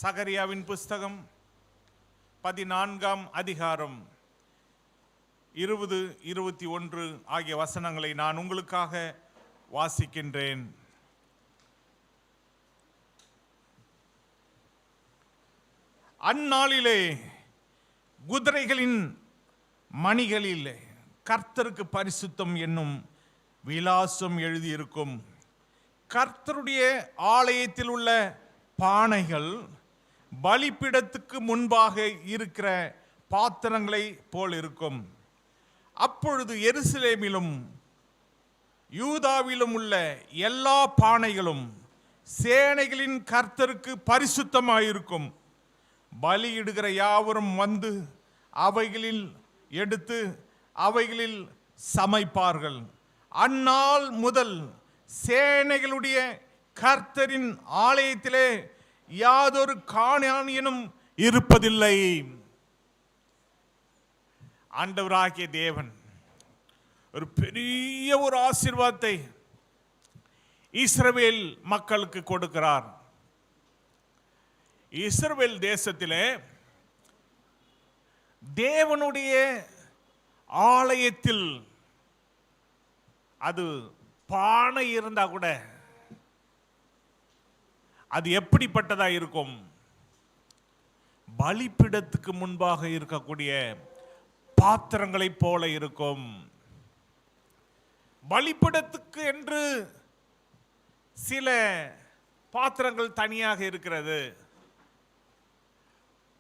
சகரியாவின் புஸ்தகம் 14ஆம் அதிகாரம் 20, 21 ஆகிய வசனங்களை நான் உங்களுக்காக வாசிக்கின்றேன். அந்நாளிலே குதிரைகளின் மணிகளில் கர்த்தருக்கு பரிசுத்தம் என்னும் விலாசம் எழுதியிருக்கும். கர்த்தருடைய ஆலயத்தில் உள்ள பானைகள் பலிபீடத்துக்கு முன்பாக இருக்கிற பாத்திரங்களை போல் இருக்கும். அப்பொழுது எருசலேமிலும் யூதாவிலும் உள்ள எல்லா பானைகளும் சேனைகளின் கர்த்தருக்கு பரிசுத்தமாயிருக்கும். பலியிடுகிற யாவரும் வந்து அவைகளில் எடுத்து அவைகளில் சமைப்பார்கள். அந்நாள் முதல் சேனைகளுடைய கர்த்தரின் ஆலயத்திலே யாதொரு காணியானியனும் இருப்பதில்லை. ஆண்டவராகிய தேவன் ஒரு பெரிய ஒரு ஆசீர்வாதத்தை இஸ்ரவேல் மக்களுக்கு கொடுக்கிறார். இஸ்ரவேல் தேசத்திலே தேவனுடைய ஆலயத்தில் அது பானை இருந்தா கூட அது எப்படிப்பட்டதா இருக்கும்? பலிபீடத்துக்கு முன்பாக இருக்கக்கூடிய பாத்திரங்களை போல இருக்கும். பலிபீடத்துக்கு என்று சில பாத்திரங்கள் தனியாக இருக்கிறது.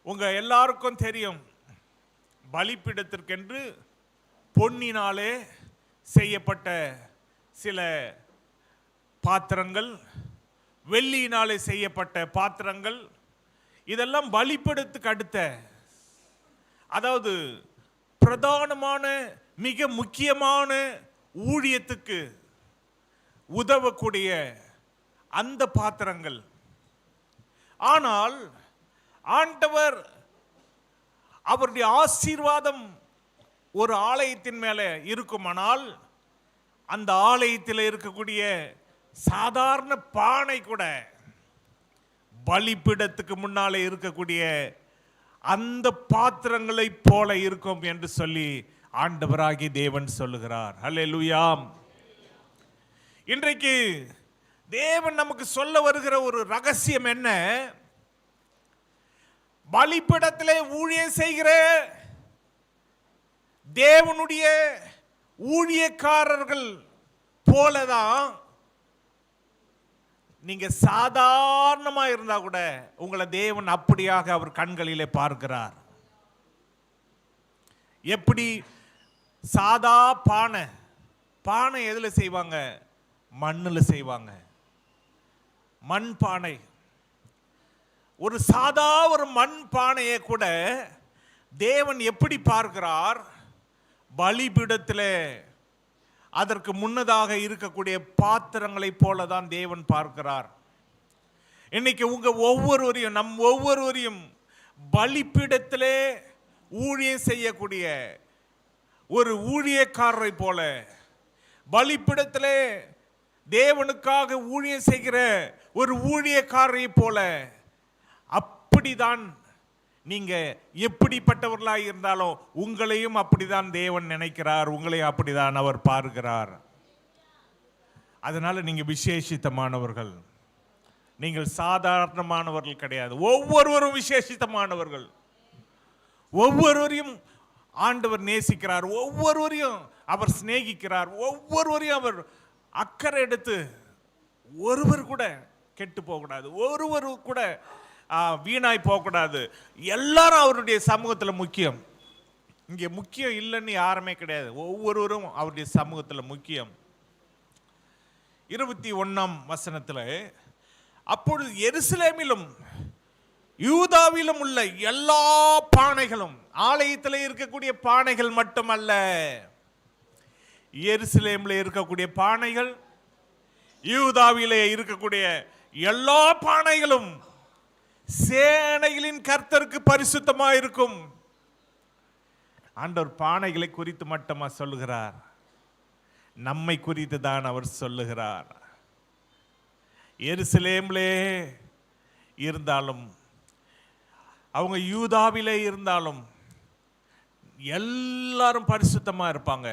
உங்க எல்லாருக்கும் தெரியும், பலிபீடத்திற்கென்று பொன்னினாலே செய்யப்பட்ட சில பாத்திரங்கள், வெள்ளியினாலே செய்யப்பட்ட பாத்திரங்கள், இதெல்லாம் பலிபீடத்துக்கு அடுத்த, அதாவது பிரதானமான மிக முக்கியமான ஊழியத்துக்கு உதவக்கூடிய அந்த பாத்திரங்கள். ஆனால் ஆண்டவர் அவருடைய ஆசீர்வாதம் ஒரு ஆலயத்தின் மேலே இருக்குமானால் அந்த ஆலயத்தில் இருக்கக்கூடிய சாதாரண பானை கூட பலிபீடத்துக்கு முன்னாலே இருக்கக்கூடிய அந்த பாத்திரங்களை போல இருக்கும் என்று சொல்லி ஆண்டவராகிய தேவன் சொல்லுகிறார். அல்லேலூயா. இன்றைக்கு தேவன் நமக்கு சொல்ல வருகிற ஒரு ரகசியம் என்ன? பலிபீடத்திலே ஊழியம் செய்கிற தேவனுடைய ஊழியக்காரர்கள் போலதான் நீங்க சாதாரணமா இருந்தா கூட உங்களை தேவன் அப்படியாக அவர் கண்களிலே பார்க்கிறார். எப்படி? சாதா பானை, பானை எதுல செய்வாங்க? மண்ணில் செய்வாங்க. மண் பானை. ஒரு சாதா ஒரு மண் பானையை கூட தேவன் எப்படி பார்க்கிறார்? பலிபீடத்தில் அதற்கு முன்னதாக இருக்கக்கூடிய பாத்திரங்களை போல தான் தேவன் பார்க்கிறார். இன்னைக்கு உங்க ஒவ்வொருவரையும், நம் ஒவ்வொருவரையும் பலிபீடத்திலே ஊழியம் செய்யக்கூடிய ஒரு ஊழியக்காரரை போல, பலிபீடத்திலே தேவனுக்காக ஊழியம் செய்கிற ஒரு ஊழியக்காரரை போல, அப்படிதான் நீங்க எப்படிப்பட்டவர்களாக இருந்தாலும் உங்களையும் அப்படிதான் தேவன் நினைக்கிறார், உங்களையும் அப்படிதான் அவர் பார்க்கிறார். அதனால நீங்க விசேஷித்தமானவர்கள், நீங்கள் சாதாரணமானவர்கள் கிடையாது. ஒவ்வொருவரும் விசேஷித்தமானவர்கள். ஒவ்வொருவரையும் ஆண்டவர் நேசிக்கிறார், ஒவ்வொருவரையும் அவர் சிநேகிக்கிறார், ஒவ்வொருவரையும் அவர் அக்கறை எடுத்து, ஒருவர் கூட கெட்டு போகக்கூடாது, ஒருவர் கூட வீணாய் போகக்கூடாது. எல்லாரும் அவருடைய சமூகத்தில் முக்கியம். இங்கே முக்கியம் இல்லைன்னு யாருமே கிடையாது. ஒவ்வொருவரும் அவருடைய சமூகத்தில் முக்கியம். 21ஆம் வசனத்தில், அப்பொழுது எருசலேமிலும் யூதாவிலும் உள்ள எல்லா பானைகளும், ஆலயத்தில் இருக்கக்கூடிய பானைகள் மட்டுமல்ல, எருசலேமில் இருக்கக்கூடிய பானைகள், யூதாவிலே இருக்கக்கூடிய எல்லா பானைகளும் சேனைகளின் கர்த்தருக்கு பரிசுத்தமாக இருக்கும். ஆண்டவர் பானைகளை குறித்து மட்டுமா சொல்லுகிறார்? நம்மை குறித்து தான் அவர் சொல்லுகிறார். எருசலேமிலே இருந்தாலும் அவங்க யூதாவிலே இருந்தாலும் எல்லாரும் பரிசுத்தமா இருப்பாங்க.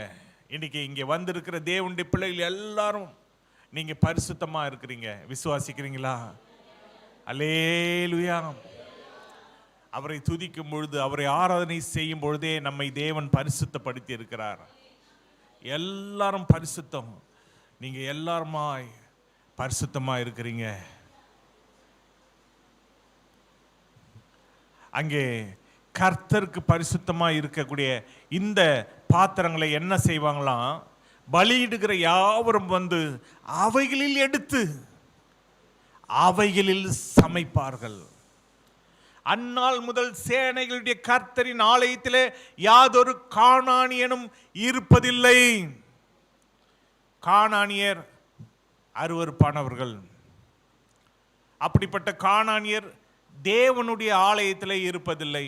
இன்னைக்கு இங்கே வந்திருக்கிற தேவனுடைய பிள்ளைகள் எல்லாரும் நீங்க பரிசுத்தமா இருக்கிறீங்க. விசுவாசிக்கிறீங்களா? அல்லேலூயா. அவரை துதிக்கும் பொழுது, அவரை ஆராதனை செய்யும் பொழுதே நம்மை தேவன் பரிசுத்தப்படுத்தி இருக்கிறார். எல்லாரும் பரிசுத்தம். நீங்க எல்லாருமாய் பரிசுத்தமா இருக்கிறீங்க. அங்கே கர்த்தருக்கு பரிசுத்தமா இருக்கக்கூடிய இந்த பாத்திரங்களை என்ன செய்வாங்களாம்? பலியிடுகிற யாவரும் வந்து அவைகளில் எடுத்து அவைகளில் சமைப்பார்கள். அந்நாள் முதல் சேனைகளுடைய கர்த்தரின் ஆலயத்திலே யாதொரு கானானியனும் இருப்பதில்லை. கானானியர் அருவருப்பானவர்கள். அப்படிப்பட்ட கானானியர் தேவனுடைய ஆலயத்திலே இருப்பதில்லை.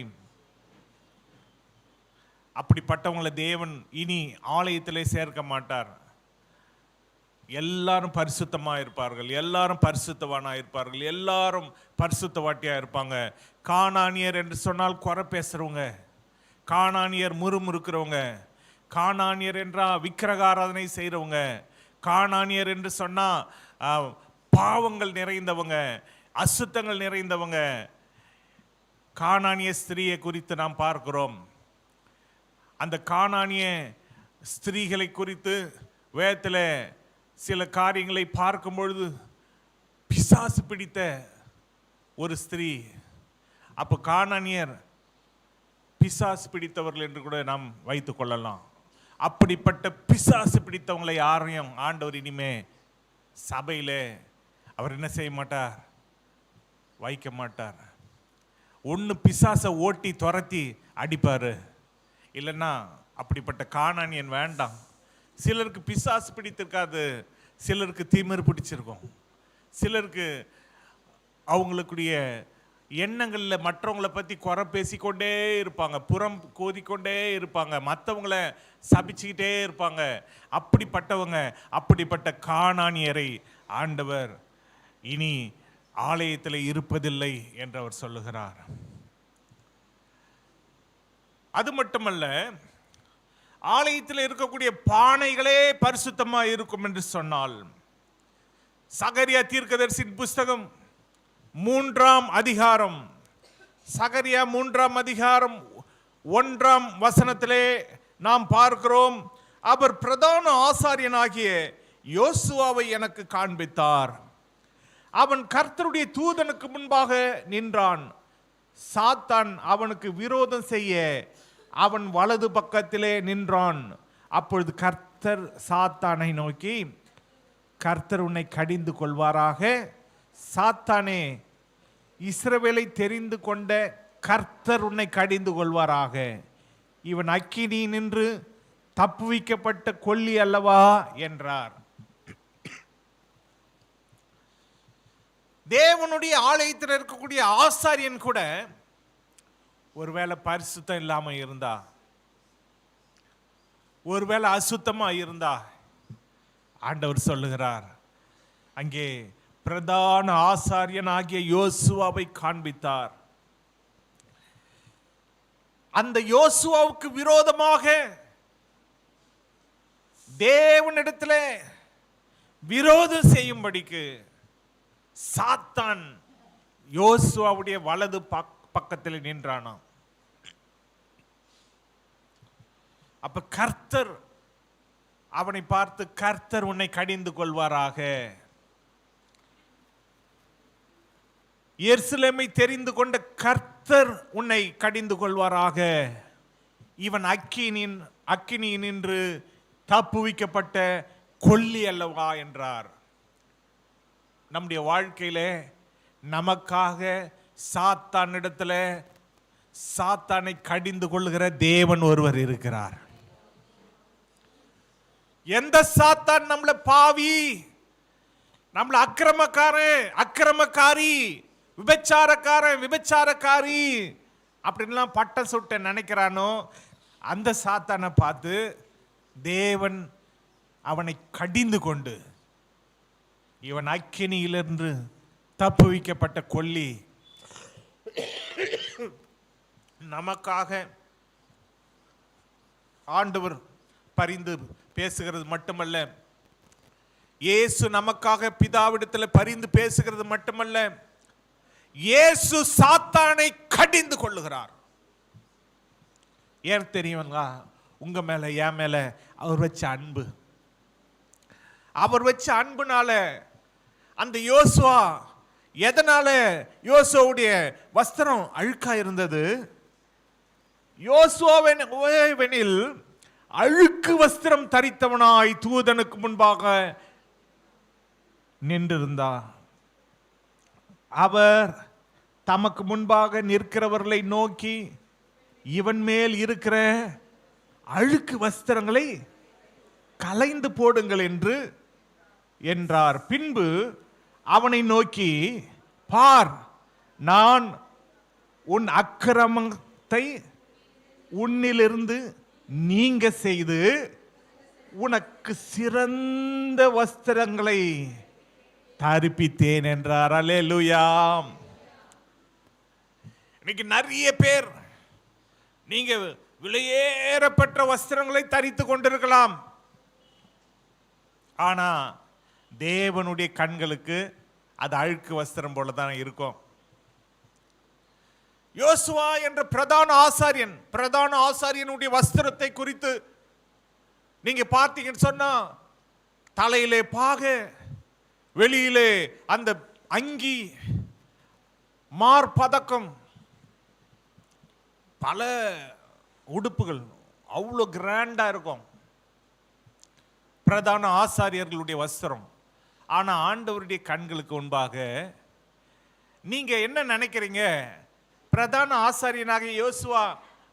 அப்படிப்பட்டவங்களை தேவன் இனி ஆலயத்திலே சேர்க்க மாட்டார். எல்லாரும் பரிசுத்தமா இருப்பார்கள், எல்லாரும் பரிசுத்தவானா இருப்பார்கள், எல்லாரும் பரிசுத்தவாட்டியா இருப்பாங்க. கானானியர் என்று சொன்னால் குறை பேசுறவங்க, கானானியர் முறுமுறுக்கிறவங்க, கானானியர் என்றா விக்கிரகாராதனை செய்கிறவங்க, கானானியர் என்று சொன்னா பாவங்கள் நிறைந்தவங்க, அசுத்தங்கள் நிறைந்தவங்க. கானானிய ஸ்திரீயை குறித்து நாம் பார்க்கிறோம். அந்த கானானிய ஸ்திரீகளை குறித்து வேதத்தில் சில காரியங்களை பார்க்கும் பொழுது பிசாசு பிடித்த ஒரு ஸ்திரீ. அப்போ கானானியர் பிசாசு பிடித்தவர்கள் என்று கூட நாம் வைத்துக் கொள்ளலாம். அப்படிப்பட்ட பிசாசு பிடித்தவங்களை யாரையும் ஆண்டவர் இனிமே சபையில் அவர் என்ன செய்ய மாட்டார்? வைக்க மாட்டார். ஒன்று பிசாசை ஓட்டி துரத்தி அடிப்பார், இல்லைன்னா அப்படிப்பட்ட கானானியன் வேண்டாம். சிலருக்கு பிசாசு பிடித்திருக்காது, சிலருக்கு திமிரு பிடிச்சிருக்கும், சிலருக்கு அவங்களுக்குடைய எண்ணங்களில் மற்றவங்களை பற்றி குறை பேசிக்கொண்டே இருப்பாங்க, புறம் கோதிக்கொண்டே இருப்பாங்க, மற்றவங்களை சபிச்சுக்கிட்டே இருப்பாங்க. அப்படிப்பட்ட கானானியரை ஆண்டவர் இனி ஆலயத்தில் இருப்பதில்லை என்று அவர் சொல்லுகிறார். அது மட்டுமல்ல, ஆலயத்தில் இருக்கக்கூடிய பானைகளே பரிசுத்தமா இருக்கும் என்று சொன்னால், சகரியா தீர்க்கதரிசியின் புஸ்தகம் 3ஆம் அதிகாரம், சகரியா 3ஆம் அதிகாரம் 1ஆம் வசனத்திலே நாம் பார்க்கிறோம். அவர் பிரதான ஆசாரியனாகிய யோசுவாவை எனக்கு காண்பித்தார். அவன் கர்த்தருடைய தூதனுக்கு முன்பாக நின்றான். சாத்தான் அவனுக்கு விரோதம் செய்ய அவன் வலது பக்கத்திலே நின்றான். அப்பொழுது கர்த்தர் சாத்தானை நோக்கி, கர்த்தர் உன்னை கடிந்து கொள்வாராக. சாத்தானே, இஸ்ரவேலை தெரிந்து கொண்ட கர்த்தர் உன்னை கடிந்து கொள்வாராக. இவன் அக்கினி நின்று தப்புவிக்கப்பட்ட கொல்லி அல்லவா என்றார். தேவனுடைய ஆலயத்தில் இருக்கக்கூடிய ஆசாரியன் கூட ஒருவேளை பரிசுத்தம் இல்லாம இருந்தா, ஒருவேளை அசுத்தமா இருந்தா, ஆண்டவர் சொல்லுகிறார், அங்கே பிரதான ஆசாரியன் ஆகிய யோசுவாவை காண்பித்தார். அந்த யோசுவாவுக்கு விரோதமாக தேவனிடத்தில் விரோதம் செய்யும்படிக்கு சாத்தான் யோசுவாவுடைய வலது பக்கத்தில் நின்றானாம். அப்ப கர்த்தர் அவனை பார்த்து, கர்த்தர் உன்னை கடிந்து கொள்வாராக. எருசலேமை தெரிந்து கொண்ட கர்த்தர் உன்னை கடிந்து கொள்வாராக. இவன் அக்கினி நின்று தப்புவிக்கப்பட்ட கொல்லி அல்லவா என்றார். நம்முடைய வாழ்க்கையில நமக்காக சாத்தானிடத்துல சாத்தானை கடிந்து கொள்ளுகிற தேவன் ஒருவர் இருக்கிறார். எந்த சாத்தான் நம்மள பாவி, நம்மள அக்கிரமக்காரி, விபச்சாரக்காரி அப்படின்லாம் பட்டம் சுட்ட நினைக்கிறானோ, அந்த சாத்தானை பார்த்து தேவன் அவனை கடிந்து கொண்டு, இவன் அக்கினியிலிருந்து தப்புவிக்கப்பட்ட கொல்லி, நமக்காக ஆண்டவர் பரிந்து பேசுகிறது மட்டுமல்ல, இயேசு நமக்காக பிதாவிடத்தில் பரிந்து பேசுகிறது மட்டுமல்ல, இயேசு சாத்தானை கடிந்து கொள்ளுகிறார். ஏன் தெரியுங்களா? உங்க மேல என் மேல அவர் வச்ச அன்பு. அவர் வச்ச அன்புனால அந்த யோசுவா, எதனால யோசுவாவுடைய வஸ்திரம் அழுக்கா இருந்தது? யோசுவாவெனில் அழுக்கு வஸ்திரம் தரித்தவனாய் தூதனுக்கு முன்பாக நின்றிருந்தார். அவர் தமக்கு முன்பாக நிற்கிறவர்களை நோக்கி, இவன் மேல் இருக்கிற அழுக்கு வஸ்திரங்களை கலைந்து போடுங்கள் என்று என்றார். பின்பு அவனை நோக்கி, பார், நான் உன் அக்கிரமத்தை உன்னிலிருந்து நீங்க செய்து உனக்கு சிறந்த வஸ்திரங்களை தரிப்பித்தேன் என்றார். அல்லேலூயா. இன்னைக்கு நிறைய பேர் நீங்க விலையேறப்பட்ட வஸ்திரங்களை தரித்து கொண்டிருக்கலாம். ஆனா தேவனுடைய கண்களுக்கு அது அழுக்கு வஸ்திரம் போல தான் இருக்கும். யோசுவா என்ற பிரதான ஆசாரியனுடைய வஸ்திரத்தை குறித்து நீங்க பார்த்தீங்கன்னு சொன்னா, தலையிலே பாகை, வெளியிலே அந்த அங்கி, மார்பதக்கம், பல உடுப்புகள், அவ்வளோ கிராண்டா இருக்கும் பிரதான ஆசாரியர்களுடைய வஸ்திரம். ஆனா ஆண்டவருடைய கண்களுக்கு முன்பாக நீங்க என்ன நினைக்கிறீங்க? பிரதான ஆசாரியனாக யோசுவா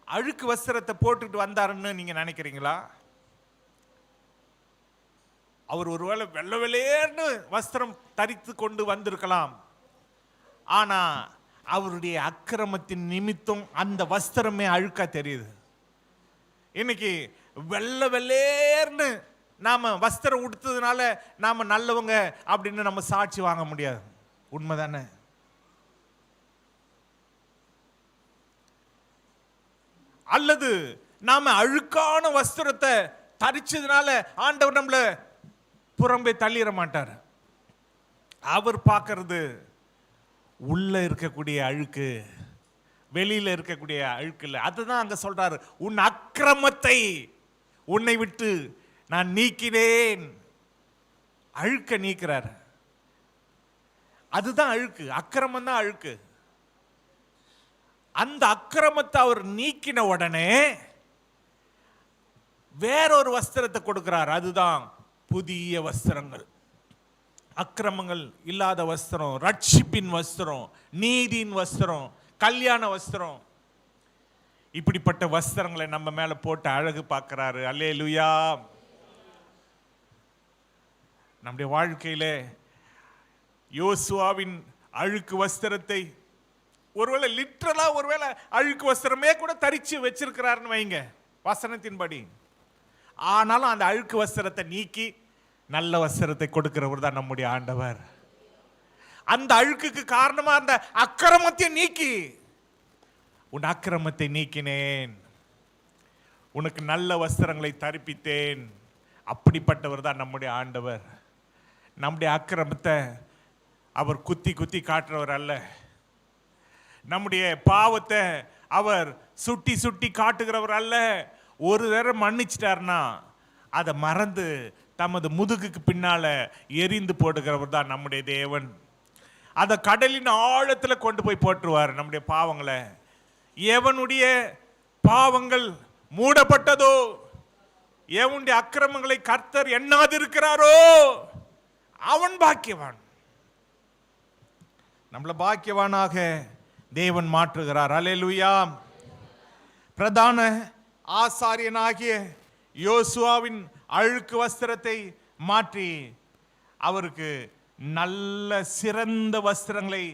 அழுக்கு வஸ்திரத்தை போட்டுட்டு வந்தாருன்னு நீங்க நினைக்கிறீங்களா? அவர் ஒருவேளை வெள்ளை வெள்ளேன்னு வஸ்திரம் தரித்து கொண்டு வந்திருக்கலாம். ஆனா அவருடைய அக்கிரமத்தின் நிமித்தம் அந்த வஸ்திரமே அழுக்கா தெரியுது. இன்னைக்கு வெள்ளை வெள்ளேர்னு நாம வஸ்திரம் உடுத்ததுனால நாம நல்லவங்க அப்படின்னு நம்ம சாட்சி வாங்க முடியாது. உண்மைதானே? அல்லது நாம அழுக்கான வஸ்திரத்தை தரிச்சதுனால ஆண்டவர் நம்மள புறம்பே தள்ளிட மாட்டார். அவர் பார்க்கறது உள்ள இருக்கக்கூடிய அழுக்கு, வெளியில இருக்கக்கூடிய அழுக்கு இல்லை. அதுதான் அங்க சொல்றாரு, உன் அக்கிரமத்தை உன்னை விட்டு நான் நீக்கினேன். அழுக்க நீக்கிறார். அதுதான் அழுக்கு, அக்கிரமம் தான் அழுக்கு. அந்த அக்கிரமத்தை அவர் நீக்கின உடனே வேறொரு வஸ்திரத்தை கொடுக்கிறார். அதுதான் புதிய வஸ்திரங்கள். அக்கிரமங்கள் இல்லாத வஸ்திரம், ரட்சிப்பின் வஸ்திரம், நீதியின் வஸ்திரம், கல்யாண வஸ்திரம். இப்படிப்பட்ட வஸ்திரங்களை நம்ம மேல போட்டு அழகு பார்க்கிறாரு. அல்லேலூயா. நம்முடைய வாழ்க்கையில யோசுவாவின் அழுக்கு வஸ்திரத்தை ஒருவேளை லிட்டரலா ஒருவேளை அழுக்கு வஸ்திரமே கூட தரிச்சு வச்சிருக்கிறாருன்னு வைங்க வசனத்தின்படி. ஆனாலும் அந்த அழுக்கு வஸ்திரத்தை நீக்கி நல்ல வஸ்திரத்தை கொடுக்கிறவர் தான் நம்முடைய ஆண்டவர். அந்த அழுக்குக்கு காரணமா அந்த அக்கிரமத்தை நீக்கி, உன் அக்கிரமத்தை நீக்கினேன், உனக்கு நல்ல வஸ்திரங்களை தரிப்பித்தேன். அப்படிப்பட்டவர் தான் நம்முடைய ஆண்டவர். நம்முடைய அக்கிரமத்தை அவர் குத்தி குத்தி காட்டுறவர் அல்ல. நம்முடைய பாவத்தை அவர் சுட்டி சுட்டி காட்டுகிறவர் அல்ல. ஒரு தடவை மன்னிச்சிட்டார்னா அதை மறந்து தமது முதுகுக்கு பின்னால எரிந்து போடுகிறவர் தான் நம்முடைய தேவன். அதை கடலின் ஆழத்தில் கொண்டு போய் போட்டுருவார் நம்முடைய பாவங்களை. எவனுடைய பாவங்கள் மூடப்பட்டதோ, எவனுடைய அக்கிரமங்களை கர்த்தர் எண்ணாதிருக்கிறாரோ அவன் பாக்கியவான். நம்மள பாக்கியவானாக தேவன் மாற்றுகிறார். அல்லேலூயா. பிரதான ஆசாரியனாகிய யோசுவாவின் அழுக்கு வஸ்திரத்தை மாற்றி அவருக்கு நல்ல சிறந்த வஸ்திரங்களை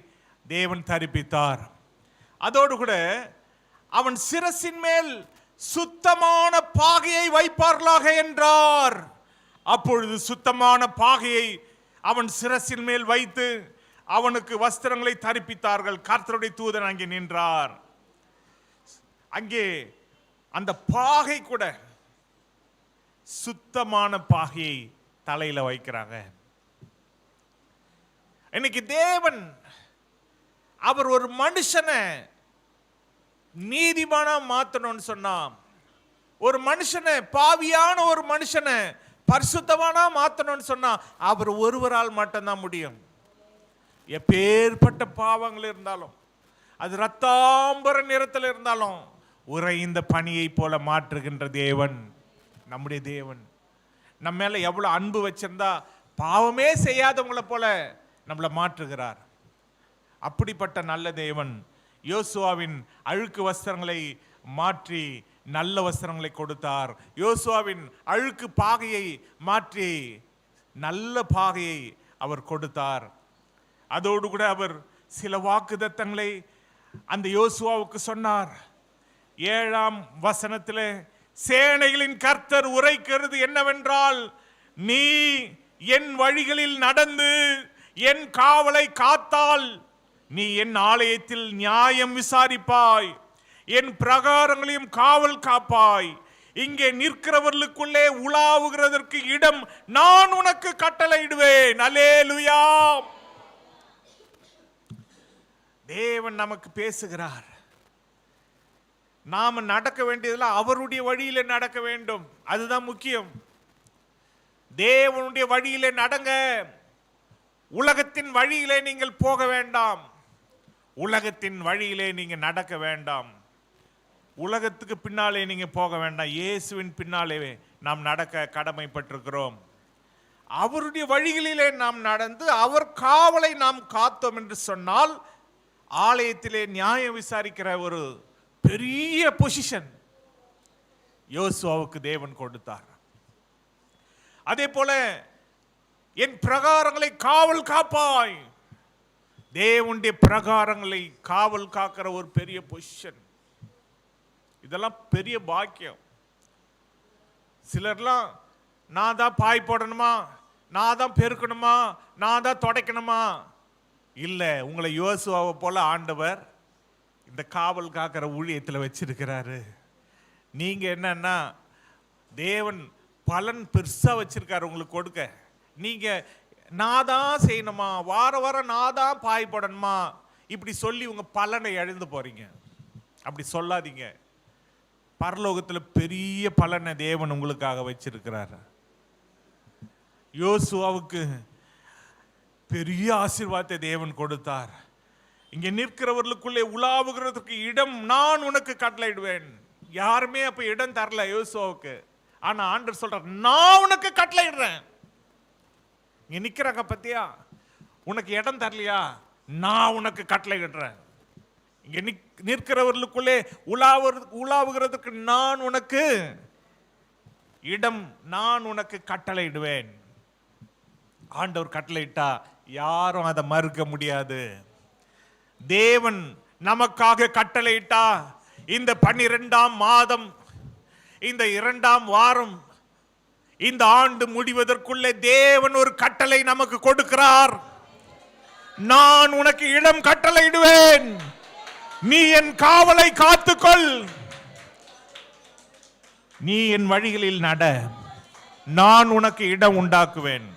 தேவன் தரிப்பித்தார். அதோடு கூட அவன் சிரசின் மேல் சுத்தமான பாகையை வைப்பார்களாக என்றார். அப்பொழுது சுத்தமான பாகையை அவன் சிரசின் மேல் வைத்து அவனுக்கு வஸ்திரங்களை தரிப்பித்தார்கள். கர்த்தருடைய தூதன் அங்கே நின்றார். அங்கே அந்த பாகை கூட சுத்தமான பாகையை தலையில வைக்கிறாங்க. இன்னைக்கு தேவன் அவர் ஒரு மனுஷனை நீதிமானா மாத்தணும்னு சொன்னா, ஒரு மனுஷனை பாவியான ஒரு மனுஷனை பரிசுத்தமானா மாத்தணும்னு சொன்னா அவர் ஒருவரால் மட்டும்தான் முடியும். எப்பேற்பட்ட பாவங்கள் இருந்தாலும், அது ரத்தாம்பர நிறத்தில் இருந்தாலும், உறைந்த பனியை போல மாற்றுகின்ற தேவன் நம்முடைய தேவன். நம்ம மேல எவ்வளவு அன்பு வச்சிருந்தா பாவமே செய்யாதவங்களை போல நம்மளை மாற்றுகிறார். அப்படிப்பட்ட நல்ல தேவன் யோசுவாவின் அழுக்கு வஸ்திரங்களை மாற்றி நல்ல வஸ்திரங்களை கொடுத்தார். யோசுவாவின் அழுக்கு பாகையை மாற்றி நல்ல பாகையை அவர் கொடுத்தார். அதோடு கூட அவர் சில வாக்குத்தத்தங்களை அந்த யோசுவாவுக்கு சொன்னார். 7ஆம் வசனத்திலே சேனைகளின் கர்த்தர் உரைக்கிறது என்னவென்றால், நீ என் வழிகளில் நடந்து என் காவலை காத்தால் நீ என் ஆலயத்தில் நியாயம் விசாரிப்பாய், என் பிரகாரங்களையும் காவல் காப்பாய். இங்கே நிற்கிறவர்களுக்குள்ளே உலாவுகிறதற்கு இடம் நான் உனக்கு கட்டளையிடுவேன். அல்லேலூயா. தேவன் நமக்கு பேசுகிறார். நாம நடக்க வேண்டியதெல்லாம் அவருடைய வழியில நடக்க வேண்டும். அதுதான் முக்கியம். தேவனுடைய வழியிலே நடங்க. உலகத்தின் வழியிலே நீங்கள் போக வேண்டாம். உலகத்தின் வழியிலே நீங்க நடக்க வேண்டாம். உலகத்துக்கு பின்னாலே நீங்க போக வேண்டாம். இயேசுவின் பின்னாலே நாம் நடக்க கடமைப்பட்டிருக்கிறோம். அவருடைய வழிகளிலே நாம் நடந்து அவர் காவலை நாம் காத்தோம் என்று சொன்னால், ஆலயத்திலே நியாயம் விசாரிக்கிற ஒரு பெரிய பொசிஷன் யோசுவாவுக்கு தேவன் கொடுத்தார். அதே போல என் பிரகாரங்களை காவல் காப்பாய். தேவனுடைய பிரகாரங்களை காவல் காக்கிற ஒரு பெரிய பொசிஷன். இதெல்லாம் பெரிய பாக்கியம். சிலர்லாம் நான் தான் பாய் போடணுமா, நான் தான் பெருக்கணுமா, நான் தான் துடைக்கணுமா? இல்லை, உங்களை யோசுவாவை போல ஆண்டவர் இந்த காவல் காக்கிற ஊழியத்தில் வச்சிருக்கிறாரு. நீங்க என்னன்னா தேவன் பலன் பெருசா வச்சிருக்காரு உங்களுக்கு கொடுக்க. நீங்க நான் தான் செய்யணுமா, வார வாரம் நான் தான் பாய் போடணுமா, இப்படி சொல்லி உங்க பலனை இழந்து போறீங்க. அப்படி சொல்லாதீங்க. பரலோகத்தில் பெரிய பலனை தேவன் உங்களுக்காக வச்சிருக்கிறார். யோசுவாவுக்கு பெரிய ஆசீர்வாதத்தை தேவன் கொடுத்தார். இங்க நிற்கிறவர்களுக்குள்ளே உலாவுகிறதுக்கு இடம் நான் உனக்கு கட்டளையிடுவேன். யாருமே அப்ப இடம் தரல யோசுவாவுக்கு. ஆனா ஆண்டவர் சொல்றார், நான் உனக்கு கட்டளையிடுறேன். இங்க நிக்கிறாங்க பத்தியா, உனக்கு இடம் தரலையா, நான் உனக்கு கட்டளையிடுறேன். இங்க நிற்கிறவர்களுக்குள்ளே உலாவுகிறதுக்கு நான் உனக்கு இடம், நான் உனக்கு கட்டளையிடுவேன். ஆண்டவர் கட்டளையிட்டா யாரும் அதை மறுக்க முடியாது. தேவன் நமக்காக கட்டளையிட்டா இந்த 12ஆம் மாதம், இந்த 2ஆம் வாரம், இந்த ஆண்டு முடிவதற்குள்ளே தேவன் ஒரு கட்டளை நமக்கு கொடுக்கிறார். நான் உனக்கு இடம் கட்டளையிடுவேன், நீ என் காவலை காத்துக்கொள், நீ என் வழிகளில் நட, நான் உனக்கு இடம் உண்டாக்குவேன்,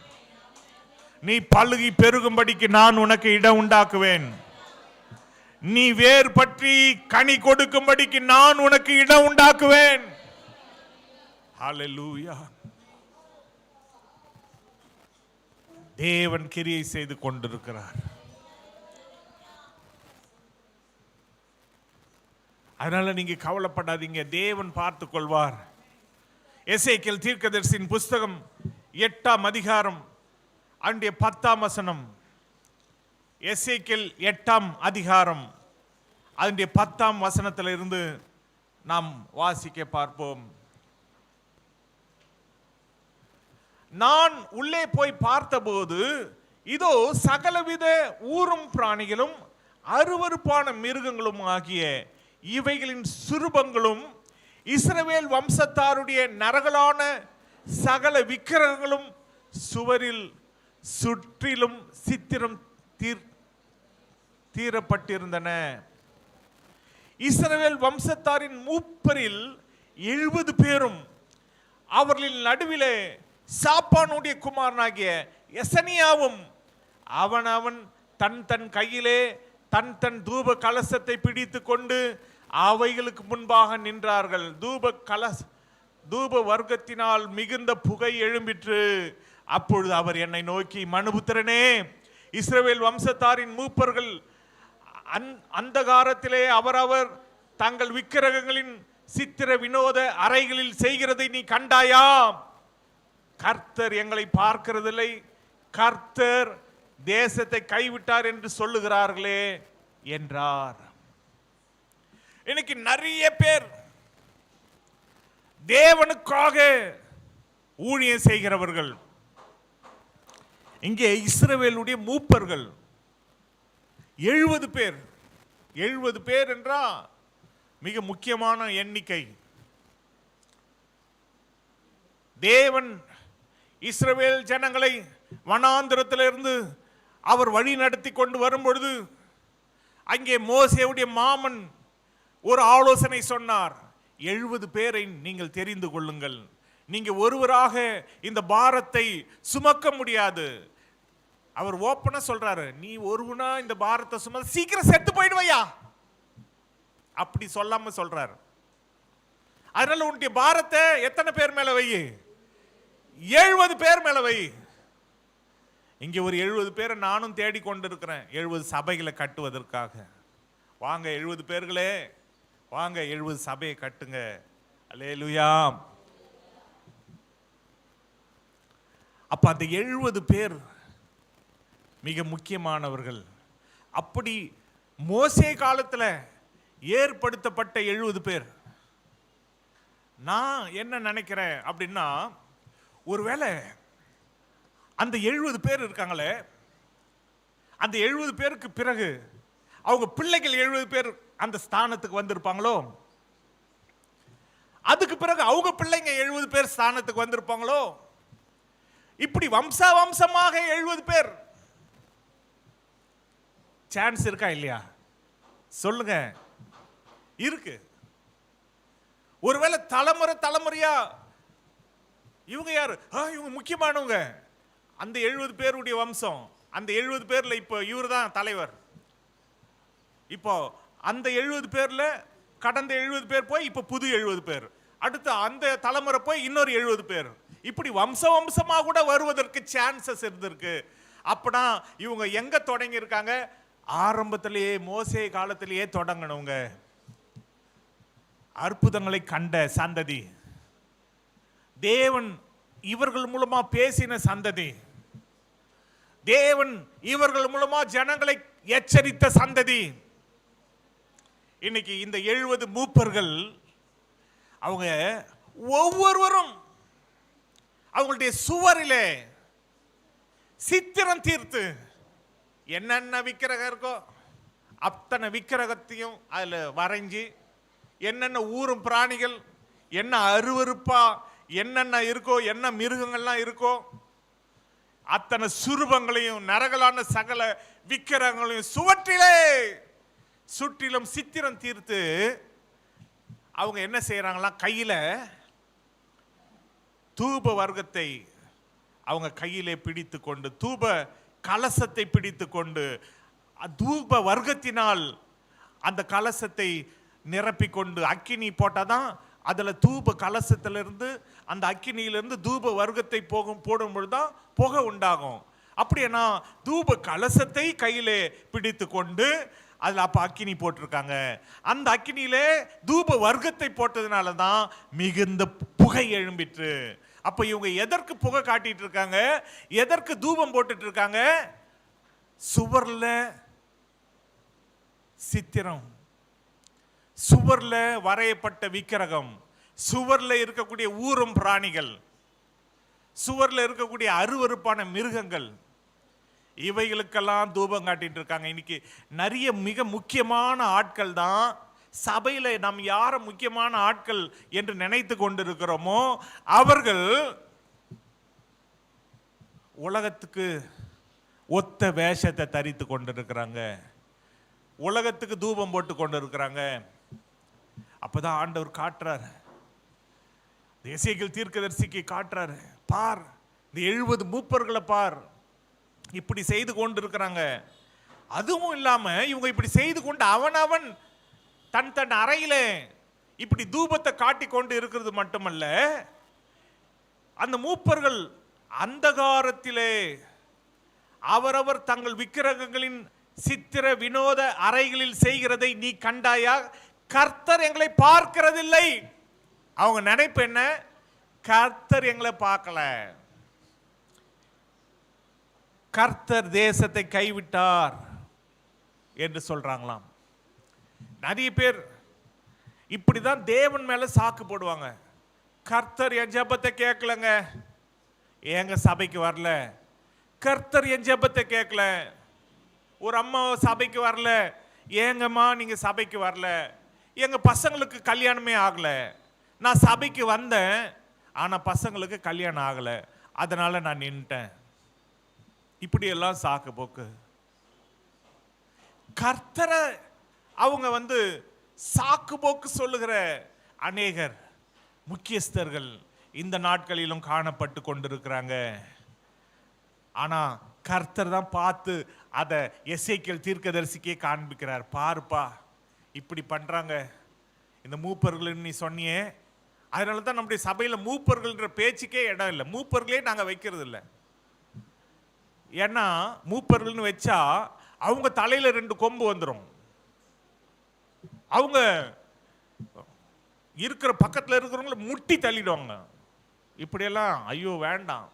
நீ பழுகி பெருகும்படிக்கு நான் உனக்கு இடம் உண்டாக்குவேன், நீ வேர் பற்றி கனி கொடுக்கும்படிக்கு நான் உனக்கு இடம் உண்டாக்குவேன். ஹல்லேலூயா. தேவன் கிரியை செய்து கொண்டிருக்கிறார். அதனால நீங்க கவலைப்படாதீங்க, தேவன் பார்த்துக் கொள்வார். எசேக்கியேல் தீர்க்கதரிசியின் புஸ்தகம் 8ஆம் அதிகாரம் அன்றைய 10ஆம் வசனம். எசேக்கியேல் 8ஆம் அதிகாரம் அதனுடைய 10ஆம் வசனத்தில் இருந்து நாம் வாசிக்க பார்ப்போம். நான் உள்ளே போய் பார்த்தபோது இதோ சகலவித ஊரும் பிராணிகளும் அருவருப்பான மிருகங்களும் ஆகிய இவைகளின் சுரூபங்களும் இஸ்ரவேல் வம்சத்தாருடைய நரகலான சகல விக்கிரகங்களும் சுவரில் சுற்றிலும் சித்திரம் தீரப்பட்டிருந்தன. இஸ்ரவேல் வம்சத்தாரின் மூப்பரில் 70 பேரும் அவர்களின் நடுவிலே சாப்பானுடைய குமாரனாகிய எசனியாவும் அவன் தன் தன் கையிலே தன் தன் தூப கலசத்தை பிடித்து கொண்டு அவைகளுக்கு முன்பாக நின்றார்கள். தூப வர்க்கத்தினால் மிகுந்த புகை எழும்பிற்று. அப்பொழுது அவர் என்னை நோக்கி, மனுபுத்திரனே, இஸ்ரவேல் வம்சத்தாரின் மூப்பர்கள் அந்தகாரத்திலே அவரவர் தங்கள் விக்கிரகங்களின் சித்திர வினோத அறைகளில் செய்கிறதை நீ கண்டாயா? கர்த்தர் எங்களை பார்க்கிறதில்லை, கர்த்தர் தேசத்தை கைவிட்டார் என்று சொல்லுகிறார்களே என்றார். இன்னைக்கு நிறைய பேர் தேவனுக்காக ஊழியம் செய்கிறவர்கள். இங்கே இஸ்ரவேலுடைய மூப்பர்கள் 70 பேர். 70 பேர் என்றா மிக முக்கியமான எண்ணிக்கை. தேவன் இஸ்ரவேல் ஜனங்களை வனாந்திரத்திலிருந்து அவர் வழி நடத்தி கொண்டு வரும் பொழுது அங்கே மோசேவுடைய மாமன் ஒரு ஆலோசனை சொன்னார். 70 பேரை நீங்கள் தெரிந்து கொள்ளுங்கள். நீங்க ஒருவராக இந்த பாரத்தை சுமக்க முடியாது. அவர் ஓப்பனா சொல்றாரு, நீ ஒருவனா இந்த பாரத்தை சுமக்க சீக்கிரம் செத்து போயிடுவையா, அப்படி சொல்லாம சொல்றாரு. அதனால உன்னுடைய பாரத்தை எத்தனை பேர் மேல வை? 70 பேர் மேல வை. இங்க ஒரு 70 பேரை நானும் தேடி கொண்டிருக்கிறேன், 70 சபைகளை கட்டுவதற்காக. வாங்க 70 பேர்களே, வாங்க 70 சபையை கட்டுங்க. அல்லேலூயா. அப்ப அந்த 70 பேர் மிக முக்கியமானவர்கள். அப்படி மோசே காலத்துல ஏற்படுத்தப்பட்ட 70 பேர். நான் என்ன நினைக்கிறேன் அப்படின்னா, ஒருவேளை அந்த 70 பேர் இருக்காங்களே, அந்த 70 பேருக்கு பிறகு அவங்க பிள்ளைகள் 70 பேர் அந்த ஸ்தானத்துக்கு வந்திருப்பாங்களோ, அதுக்கு பிறகு அவங்க பிள்ளைங்க 70 பேர் ஸ்தானத்துக்கு வந்திருப்பாங்களோ, இப்படி வம்சமாக 70 பேர். சான்ஸ் இருக்கா இல்லையா? சொல்லுங்க. இருக்கு. ஒருவேளை தலைமுறையா இவங்க யாரு? இவங்க முக்கியமானவங்க. அந்த 70 பேருடைய வம்சம். அந்த 70 பேர்ல இப்போ இவர் தான் தலைவர். இப்போ அந்த 70 பேர்ல கடந்த 70 பேர் போய் இப்போ புது 70 பேர், அடுத்து அந்த தலைமுறை போய் இன்னொரு 70 பேர், இப்படி வம்சமா கூட வருவதற்கு சான்சஸ் இருந்திருக்கு. அப்பனா இவங்க எங்க தொடங்கி இருக்காங்க? ஆரம்பத்திலேயே மோசே காலத்திலேயே தொடங்கணுங்க. அற்புதங்களை கண்ட சந்ததி, தேவன் இவர்கள் மூலமா பேசின சந்ததி, தேவன் இவர்கள் மூலமா ஜனங்களை எச்சரித்த சந்ததி. இன்னைக்கு இந்த 70 மூப்பர்கள் அவங்க ஒவ்வொருவரும் அவங்களுடைய சுவரிலே சித்திரம் தீர்த்து என்னென்ன விக்கிரகம் இருக்கோ அத்தனை விக்கிரகத்தையும் அதுல வரைஞ்சி, என்னென்ன ஊரும் பிராணிகள் என்ன அருவருப்பா என்னென்ன இருக்கோ, என்ன மிருகங்கள்லாம் இருக்கோ அத்தனை சுரூபங்களையும் நரகலான சகல விக்கிரகங்களையும் சுவற்றிலே சுற்றிலும் சித்திரம் தீர்த்து அவங்க என்ன செய்யறாங்களாம், கையில தூப வர்க்கத்தை அவங்க கையிலே பிடித்து கொண்டு, தூப கலசத்தை பிடித்து கொண்டு, தூப வர்க்கத்தினால் அந்த கலசத்தை நிரப்பிக்கொண்டு அக்கினி போட்டாதான் அதுல தூப கலசத்திலிருந்து அந்த அக்கினியிலிருந்து தூப வர்க்கத்தை போடும் பொழுதுதான் புகை உண்டாகும். அப்படின்னா தூப கலசத்தை கையிலே பிடித்து கொண்டு அதுல அப்ப அக்கினி போட்டிருக்காங்க. அந்த அக்கினியிலே தூப வர்க்கத்தை போட்டதுனால தான் மிகுந்த புகை எழும்பிற்று. அப்ப இவங்க எதற்கு புகை காட்டிட்டு இருக்காங்க? எதற்கு தூபம் போட்டுட்டு இருக்காங்க? சுவர்ல சித்திரம், சுவர்ல வரையப்பட்ட விக்கிரகம், சுவர்ல இருக்கக்கூடிய ஊரும் பிராணிகள், சுவர்ல இருக்கக்கூடிய அருவருப்பான மிருகங்கள், இவைகளுக்கெல்லாம் தூபம் காட்டிட்டு இருக்காங்க. இன்னைக்கு நிறைய மிக முக்கியமான ஆட்கள் தான் சபையில நாம் யார முக்கியமான ஆட்கள் என்று நினைத்து கொண்டிருக்கிறோமோ அவர்கள் உலகத்துக்கு ஒத்த வேஷத்தை தரித்து கொண்டிருக்கிறாங்க, உலகத்துக்கு தூபம் போட்டு கொண்டிருக்கிறாங்க. அப்பதான் ஆண்டவர் காட்டுறாரு, எசேக்கியேல் தீர்க்கதரிசிக்கு காட்டுறாரு, பார் இந்த 70 மூப்பர்களை பார், இப்படி செய்து கொண்டு இருக்கிறாங்க. அதுவும் இல்லாம இவங்க இப்படி செய்து கொண்டு அவனவன் தன் தன் அறையில இப்படி தூபத்தை காட்டி கொண்டு இருக்கிறது மட்டுமல்ல, அந்த மூப்பர்கள் அந்தகாரத்திலே அவரவர் தங்கள் விக்கிரகங்களின் சித்திர வினோத அறைகளில் செய்கிறதை நீ கண்டாயா? கர்த்தர் எங்களை பார்க்கிறதில்லை. அவங்க நினைப்பு என்ன? கர்த்தர் எங்களை பார்க்கல, கர்த்தர் தேசத்தை கைவிட்டார் என்று சொல்றாங்களாம். நிறைய பேர் இப்படிதான் தேவன் மேல சாக்கு போடுவாங்க. கர்த்தர் என் ஜெபத்தை கேட்கலங்க, எங்க சபைக்கு வரல. கர்த்தர் என் ஜெபத்தை கேட்கல. ஒரு அம்மா சபைக்கு வரல, ஏங்கம்மா நீங்க சபைக்கு வரல. எங்க பசங்களுக்கு கல்யாணமே ஆகல, நான் சபைக்கு வந்தேன் ஆனா பசங்களுக்கு கல்யாணம் ஆகல, அதனால நான் நின்ட்டேன். இப்படி எல்லாம் சாக்கு போக்கு. கர்த்தரை அவங்க சாக்கு போக்கு சொல்லுகிற அநேகர் முக்கியஸ்தர்கள் இந்த நாட்களிலும் காணப்பட்டு கொண்டிருக்கிறாங்க. ஆனா கர்த்தர் தான் பார்த்து அதை எசேக்கியேல் தீர்க்கதரிசிக்கே காண்பிக்கிறார். பாருப்பா இப்படி பண்றாங்க இந்த மூப்பர்கள் நீ சொன்னியே, அதனால தான் நம்முடைய சபையில மூப்பர்கள்ன்ற பேச்சுக்கே இடம் இல்லை. மூப்பர்களே நாங்க வைக்கிறது இல்லை. ஏன்னா மூப்பர்கள்னு வச்சா அவங்க தலையில 2 கொம்பு வந்துடும், அவங்க இருக்கிற பக்கத்தில் இருக்கிறவங்களை முட்டி தள்ளிடுவாங்க. இப்படியெல்லாம் ஐயோ வேண்டாம்.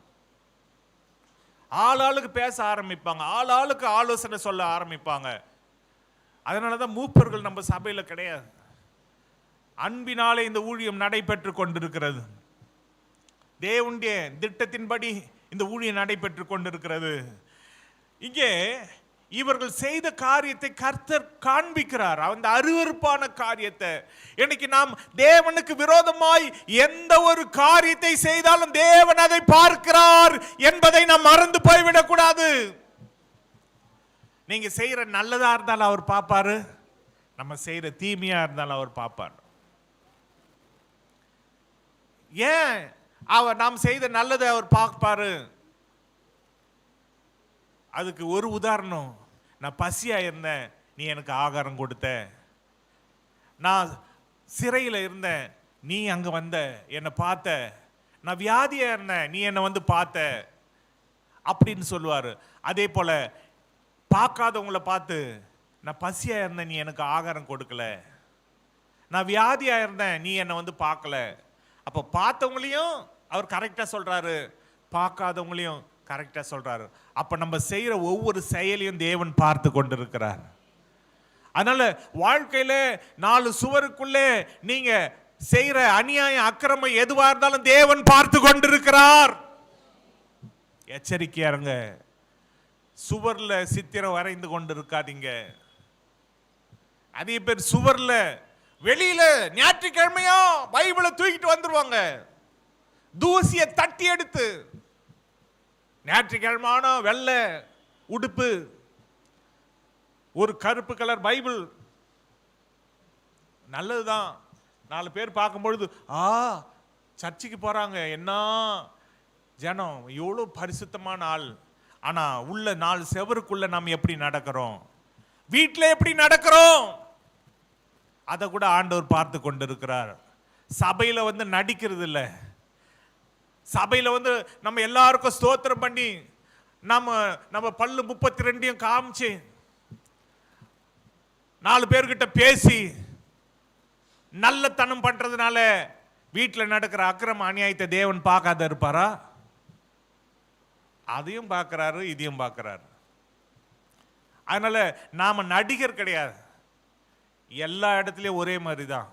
ஆளாளுக்கு பேச ஆரம்பிப்பாங்க, ஆளாளுக்கு ஆலோசனை சொல்ல ஆரம்பிப்பாங்க. அதனாலதான் மூப்பர்கள் நம்ம சபையில கிடையாது. அன்பினாலே இந்த ஊழியம் நடைபெற்று கொண்டிருக்கிறது. தேவனுடைய திட்டத்தின்படி இந்த ஊழியம் நடைபெற்று கொண்டிருக்கிறது. இங்கே இவர்கள் செய்த காரியத்தை கர்த்தர் காண்பிக்கிறார், அந்த அருவருப்பான காரியத்தை. இன்னைக்கு நாம் தேவனுக்கு விரோதமாய் எந்த ஒரு காரியத்தை செய்தாலும் தேவன் அதை பார்க்கிறார் என்பதை நாம் மறந்து போய்விடக் கூடாது. நீங்க செய்யற நல்லதா இருந்தாலும் அவர் பார்ப்பாரு, நம்ம செய்யற தீமையா இருந்தாலும் அவர் பார்ப்பார். ஏன் அவர் நாம் செய்த நல்லதை அவர் பார்ப்பாரு? அதுக்கு ஒரு உதாரணம், நான் பசியா இருந்தேன், நீ எனக்கு ஆகாரம் கொடுத்த. நான் சிறையில் இருந்தேன், நீ அங்க வந்த என்னை பார்த்த. நான் வியாதியா இருந்தேன், நீ என்னை பார்த்த அப்படின்னு சொல்லுவாரு. அதே போல பார்க்காதவங்களை பார்த்து, நான் பசியா இருந்தேன், நீ எனக்கு ஆகாரம் கொடுக்கல. நான் வியாதியா இருந்தேன், நீ என்னை பார்க்கல. அப்போ பார்த்தவங்களையும் அவர் கரெக்டா சொல்றாரு, பார்க்காதவங்களையும் கரெக்டா சொல்றாரு. அப்ப நம்ம செய்யற ஒவ்வொரு செயலையும் தேவன் பார்த்து கொண்டிருக்கிறார். அதனால வாழ்க்கையில 4 சுவருக்குள்ளே நீங்க செய்யற அநியாயம் அக்கிரமம் எதுவா இருந்தாலும் தேவன் பார்த்து கொண்டிருக்கிறார். எச்சரிக்கையா இருங்க. சுவர்ல சித்திரம் வரைந்து கொண்டு இருக்காதீங்க. அதே பேர் சுவர்ல வெளியில ஞாயிற்றுக்கிழமையா பைபிளை தூக்கிட்டு வந்துருவாங்க, தூசியை தட்டி எடுத்து. ஞாயிற்றுக்கிழமான வெள்ளை உடுப்பு, ஒரு கருப்பு கலர் பைபிள், நல்லதுதான். 4 பேர் பார்க்கும்பொழுது சர்ச்சுக்கு போறாங்க, என்ன ஜனம், எவ்வளோ பரிசுத்தமான ஆள். ஆனா உள்ள 4 செவருக்குள்ள நாம் எப்படி நடக்கிறோம், வீட்டில் எப்படி நடக்கிறோம், அதை கூட ஆண்டவர் பார்த்து கொண்டிருக்கிறார். சபையில நடிக்கிறது இல்லை. சபையில நம்ம எல்லாருக்கும் ஸ்தோத்திரம் பண்ணி நம்ம பல்லு 32 காமிச்சு 4 பேர்கிட்ட பேசி நல்லத்தனம் பண்றதுனால வீட்டில் நடக்கிற அக்கிரம அநியாயத்தை தேவன் பார்க்காத இருப்பாரா? அதையும் பார்க்கிறாரு, இதையும் பார்க்கிறாரு. அதனால நாம நடிகர் கிடையாது. எல்லா இடத்துலயும் ஒரே மாதிரி தான்.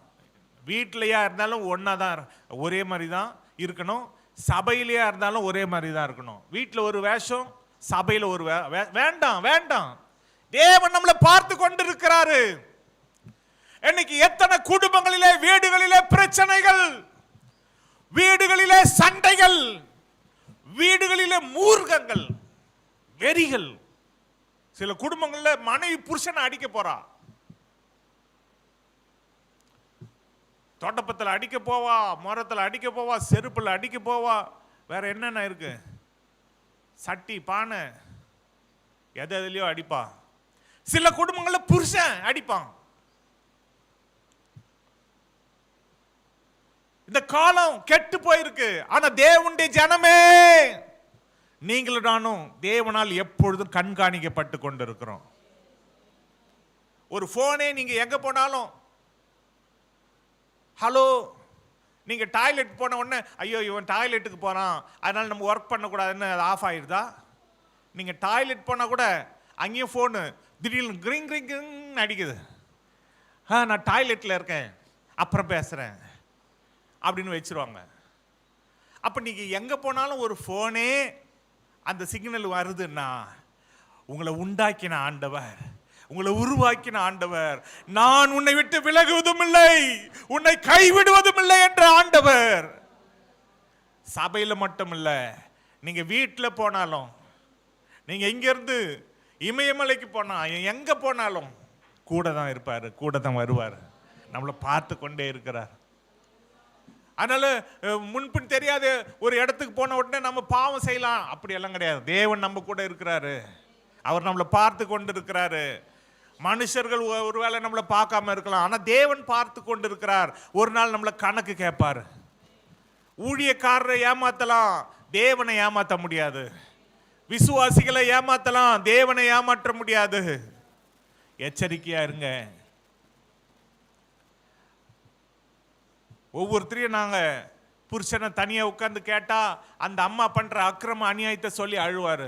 வீட்டிலையா இருந்தாலும் ஒன்னாதான் ஒரே மாதிரி தான் இருக்கணும். சபையிலையா இருந்தாலும் ஒரே மாதிரி தான் இருக்கணும். வீட்டில் ஒரு வேஷம், சபையில் ஒரு வேண்டாம் வேண்டாம். தேவன் நம்மளை பார்த்து கொண்டிருக்கிறாரு. இன்னைக்கு எத்தனை குடும்பங்களிலே, வீடுகளிலே பிரச்சனைகள், வீடுகளிலே சண்டைகள், வீடுகளிலே மூர்க்கங்கள், வெறிகள். சில குடும்பங்களில் மனைவி புருஷனை அடிக்க போறா. தோட்டப்பத்தில் அடிக்க போவா, மரத்தில் அடிக்க போவா, செருப்பில் அடிக்க போவா, வேற என்னென்ன இருக்கு, சட்டி பானை எதுலயோ அடிப்பா. சில குடும்பங்கள்ல புருஷன் அடிப்பான். இந்த காலம் கெட்டு போயிருக்கு. ஆனா தேவனுடைய ஜனமே, நீங்களும் நானும் தேவனால் எப்பொழுதும் கண்காணிக்கப்பட்டு கொண்டிருக்கிறோம். ஒரு போனே நீங்க எங்க போனாலும், ஹலோ, நீங்க டாய்லெட் போன உடனே ஐயோ இவன் டாய்லெட்டுக்கு போறான் அதனால நம்ம ஒர்க் பண்ணக்கூடாதுன்னு அது ஆஃப் ஆயிடுதா? நீங்க டாய்லெட் போனா கூட அங்கேயும் போனு திடீர்னு கிரிங் கிரிங் கிரிங் அடிக்குது. நான் டாய்லெட்ல இருக்கேன் அப்புறம் பேசுறேன் அப்படின்னு வச்சிருவாங்க. அப்ப நீங்க எங்க போனாலும் ஒரு போனே அந்த சிக்னல் வருதுன்னா, உங்களை உண்டாக்கின ஆண்டவர், உங்களை உருவாக்கின ஆண்டவர், நான் உன்னை விட்டு விலகுவதும் இல்லை, உன்னை கைவிடுவதும் இல்லை என்ற ஆண்டவர். சபையில மட்டும் இல்ல, நீங்க வீட்டில் போனாலும், நீங்க இங்க இருந்து இமயமலைக்கு போனா, எங்க போனாலும் கூட தான் இருப்பாரு, கூட தான் வருவார், நம்மளை பார்த்து கொண்டே இருக்கிறார். அதனால முன்பின் தெரியாத ஒரு இடத்துக்கு போன உடனே நம்ம பாவம் செய்யலாம் அப்படி எல்லாம் கிடையாது. தேவன் நம்ம கூட இருக்கிறாரு, அவர் நம்மளை பார்த்து கொண்டு இருக்கிறாரு. மனுஷர்கள் ஒருவேளை நம்மளை பார்க்காம இருக்கலாம், ஆனா தேவன் பார்த்து கொண்டு இருக்கிறார். ஒரு நாள் நம்மளை கணக்கு கேட்பார். ஊழியக்காரரை ஏமாத்தலாம், தேவனை ஏமாத்த முடியாது. விசுவாசிகளை ஏமாத்தலாம், தேவனை ஏமாற்ற முடியாது. எச்சரிக்கையா இருங்க. ஒவ்வொருத்தரையும் நாங்க புருஷனை தனியா உட்கார்ந்து கேட்டா அந்த அம்மா பண்ற அக்கிரம அநியாயத்தை சொல்லி அழுவாரு.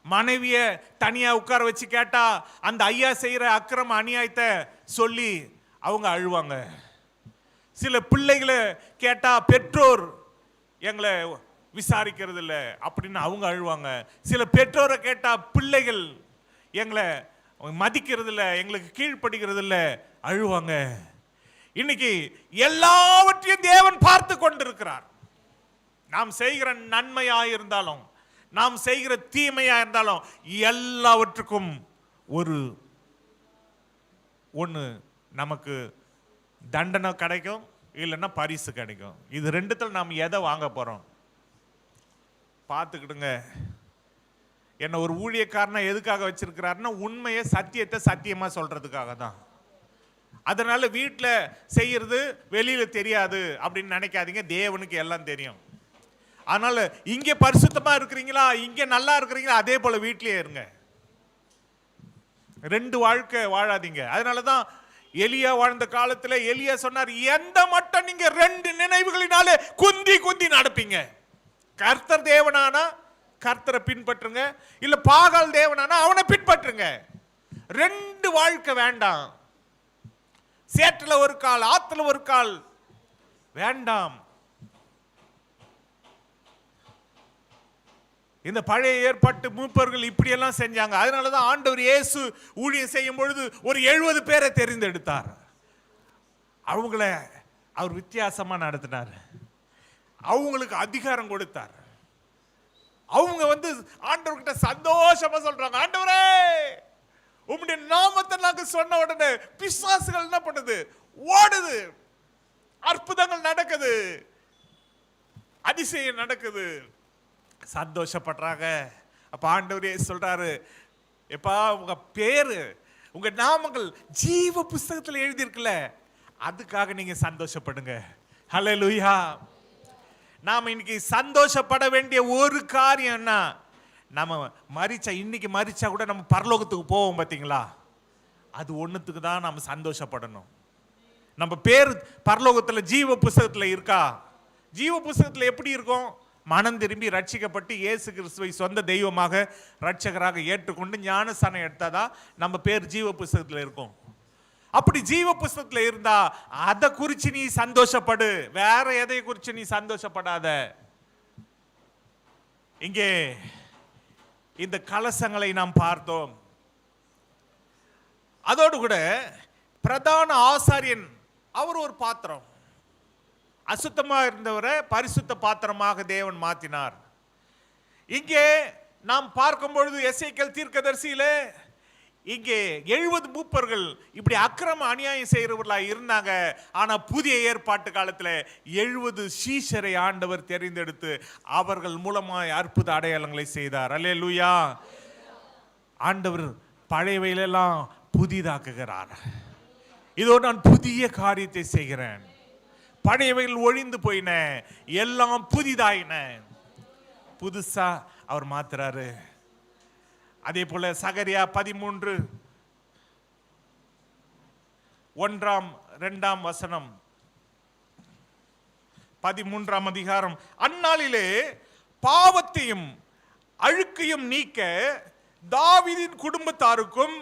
மனைவிய தனியா உட்கார வச்சு கேட்டா அந்த ஐயா செய்யற அக்கிரம அநியாயத்தை சொல்லி அவங்க அழுவாங்க. சில பிள்ளைகளை கேட்டா பெற்றோர் எங்களை விசாரிக்கிறது இல்லை அப்படின்னு அவங்க அழுவாங்க. சில பெற்றோரை கேட்டா பிள்ளைகள் எங்களை மதிக்கிறது இல்லை, எங்களுக்கு கீழ்ப்படுகிறது இல்லை அழுவாங்க. இன்னைக்கு எல்லாவற்றையும் தேவன் பார்த்து கொண்டிருக்கிறார். நாம் செய்கிற நன்மையா இருந்தாலும், நாம் செய்கிற தீமையா இருந்தாலும், எல்லாவற்றுக்கும் ஒன்று நமக்கு தண்டனை கிடைக்கும், இல்லைன்னா பரிசு கிடைக்கும். இது ரெண்டுத்துல நாம் எதை வாங்க போறோம் பார்த்துக்கிடுங்க. என்ன ஒரு ஊழியக்காரனா எதுக்காக வச்சிருக்கிறாருன்னா, உண்மையை சத்தியத்தை சத்தியமா சொல்றதுக்காக தான். அதனால வீட்டில் செய்யறது வெளியில தெரியாது அப்படின்னு நினைக்காதீங்க, தேவனுக்கு எல்லாம் தெரியும். அதனால இங்க பரிசுத்தமா இருக்கிறீங்களா, இங்க நல்லா இருக்கிறீங்களா, அதே போல வீட்டிலேயே இருங்க. ரெண்டு வாழ்க்கை வாழாதீங்க. அதனாலதான் எலியா வாழ்ந்த காலத்துல எலியா சொன்னார், எந்த மட்டும் நீங்க ரெண்டு நினைவுகளினாலே குந்தி குந்தி நடப்பீங்க. கர்த்தர் தேவனானா கர்த்தரை பின்பற்றுங்க, இல்ல பாகால் தேவனானா அவனை பின்பற்றுங்க. ரெண்டு வாழ்க்கை வேண்டாம். சேற்றுல ஒரு கால் ஆத்துல ஒரு கால் வேண்டாம். இந்த பழைய ஏற்பாட்டு மூப்பர்கள் இப்படியெல்லாம் செஞ்சாங்க. அதனாலதான் ஆண்டவர் இயேசு ஊழியம் செய்யும் பொழுது ஒரு 70 பேரை தெரிந்தெடுத்தார். அவங்கள அவர் வித்தியாசமா நடத்தினார், அவங்களுக்கு அதிகாரம் கொடுத்தார். அவங்க ஆண்டவர்கிட்ட சந்தோஷமா சொல்றாங்க, ஆண்டவரே உம்முடைய நாமத்தை நாங்க சொன்ன உடனே பிசாசுகள் என்ன பண்ணுது, ஓடுது, அற்புதங்கள் நடக்குது, அதிசயம் நடக்குது, சந்தோஷப்படுறாங்க. அப்ப ஆண்டவரே சொல்றாரு, எப்பா உங்க பேரு உங்க நாமங்கள் ஜீவ புஸ்தகத்தில் எழுதி இருக்குல்ல, அதுக்காக நீங்க சந்தோஷப்படுங்க. ஹல்லேலூயா. நாம இன்னைக்கு சந்தோஷப்பட வேண்டிய ஒரு காரியம்னா, நம்ம இன்னைக்கு மரிச்சா கூட நம்ம பரலோகத்துக்கு போவோம் பாத்தீங்களா, அது ஒண்ணுத்துக்கு தான் நம்ம சந்தோஷப்படணும். நம்ம பேர் பரலோகத்துல ஜீவ புஸ்தகத்துல இருக்கா? ஜீவ புஸ்தகத்துல எப்படி இருக்கும்? மனம் திரும்பி ரட்சிக்கப்பட்டு இயேசு கிறிஸ்துவை சொந்த தெய்வமாக ரட்சகராக ஏற்றுக்கொண்டு ஞானஸ்தானம் எடுத்தாதான் நம்ம பேர் ஜீவ புஸ்தகத்துல இருக்கும். அப்படி ஜீவ புஸ்தகத்துல இருந்தா அதை குறிச்சு நீ சந்தோஷப்படு, வேற எதை குறிச்சு நீ சந்தோஷப்படாத. இங்கே இந்த கலசங்களை நாம் பார்த்தோம். அதோடு கூட பிரதான ஆசாரியன் அவர் ஒரு பாத்திரம், அசுத்தமா இருந்தவரை பரிசுத்த பாத்திரமாக தேவன் மாற்றினார். இங்கே நாம் பார்க்கும் பொழுது எசேக்கியேல் தீர்க்கதரிசியிலே இங்கே 70 மூப்பர்கள் இப்படி அக்கிரம அநியாயம் செய்கிறவர்களா இருந்தாங்க. ஆனா புதிய ஏற்பாட்டு காலத்துல 70 சீஷரை ஆண்டவர் தெரிந்தெடுத்து அவர்கள் மூலமாய் அற்புத அடையாளங்களை செய்தார். அல்லேலூயா. ஆண்டவர் பழையவையெல்லாம் புதிதாக்குகிறார். இதோ நான் புதிய காரியத்தை செய்கிறேன், பழையவைகள் ஒழிந்து போயின, எல்லாம் புதிதாயின. புதுசா அவர் மாத்துறாரு. அதே போல சகரியா 13:1-2 13ஆம் அதிகாரம். அந்நாளிலே பாவத்தையும் அழுக்கையும் நீக்க தாவீதின் குடும்பத்தாருக்கும்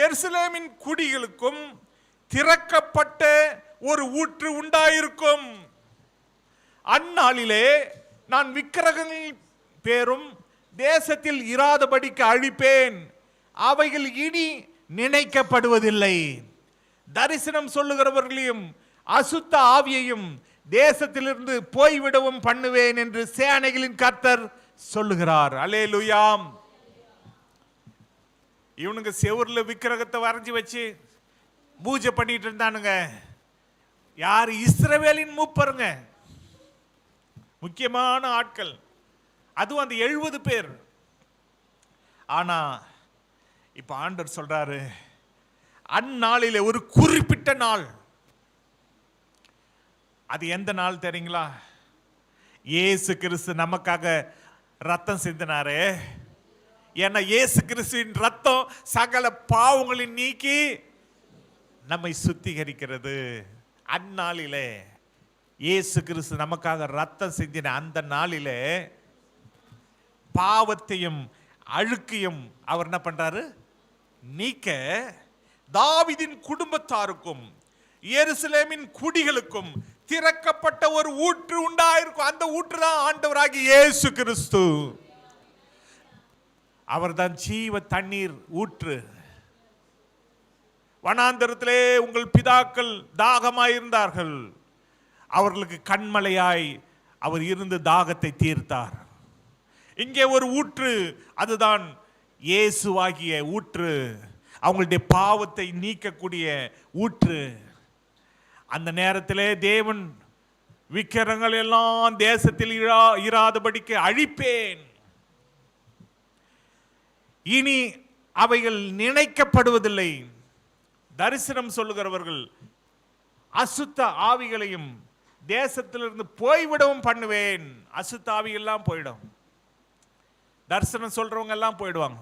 எருசலேமின் குடிகளுக்கும் திறக்கப்பட்ட ஒரு ஊற்று உண்டாயிருக்கும். அந்நாளிலே நான் விக்கிரகங்கள் பேரும் தேசத்தில் இராதபடிக்கு அழிப்பேன், அவைகள் இனி நினைக்கப்படுவதில்லை. தரிசனம் சொல்லுகிறவர்களையும் அசுத்த ஆவியையும் தேசத்திலிருந்து போய்விடவும் பண்ணுவேன் என்று சேனைகளின் கர்த்தர் சொல்லுகிறார். அல்லேலூயா. இவனுங்க செவுர்ல விக்கிரகத்தை வரைஞ்சி வச்சு பூஜை பண்ணிட்டு இருந்தானுங்க. யார்? இஸ்ரவேலின் மூப்பருங்க, முக்கியமான ஆட்கள். அதுவும் அந்த 70 பேர். ஆனா இப்ப ஆண்டவர் சொல்றாரு, அந்நாளிலே ஒரு குறிப்பிட்ட நாள். அது எந்த நாள் தெரியுங்களா? இயேசு கிறிஸ்து நமக்காக ரத்தம் சிந்தினாரே. ஏன்னா இயேசு கிறிஸ்துவின் ரத்தம் சகல பாவங்களின் நீக்கி நம்மை சுத்திகரிக்கிறது. அந்நாளிலே இயேசு கிறிஸ்து நமக்காக ரத்தம் சிந்தின அந்த நாளிலே பாவத்தையும் அழுக்கையும் அவர் என்ன பண்றாரு? நீக்க தாவீதின் குடும்பத்தாருக்கும் எருசலேமின் குடிகளுக்கும் திறக்கப்பட்ட ஒரு ஊற்று உண்டாயிருக்கும். அந்த ஊற்று தான் ஆண்டவராகிய இயேசு கிறிஸ்து. அவர்தான் ஜீவ தண்ணீர் ஊற்று. வனாந்தரத்திலே உங்கள் பிதாக்கள் தாகமாயிருந்தார்கள், அவர்களுக்கு கண்மலையாய் அவர் இருந்து தாகத்தை தீர்த்தார். இங்கே ஒரு ஊற்று, அதுதான் இயேசுவாகிய ஊற்று, அவங்களுடைய பாவத்தை நீக்கக்கூடிய ஊற்று. அந்த நேரத்திலே தேவன் விக்கிரகங்கள் எல்லாம் தேசத்தில் இராதபடிக்கு அழிப்பேன், இனி அவைகள் நினைக்கப்படுவதில்லை. தரிசனம் சொல்லுகிறவர்கள் அசுத்த ஆவிகளையும் தேசத்திலிருந்து போய்விடவும் பண்ணுவேன். அசுத்த ஆவிகள்லாம் போயிடும், தரிசனம் சொல்றவங்க எல்லாம் போயிடுவாங்க.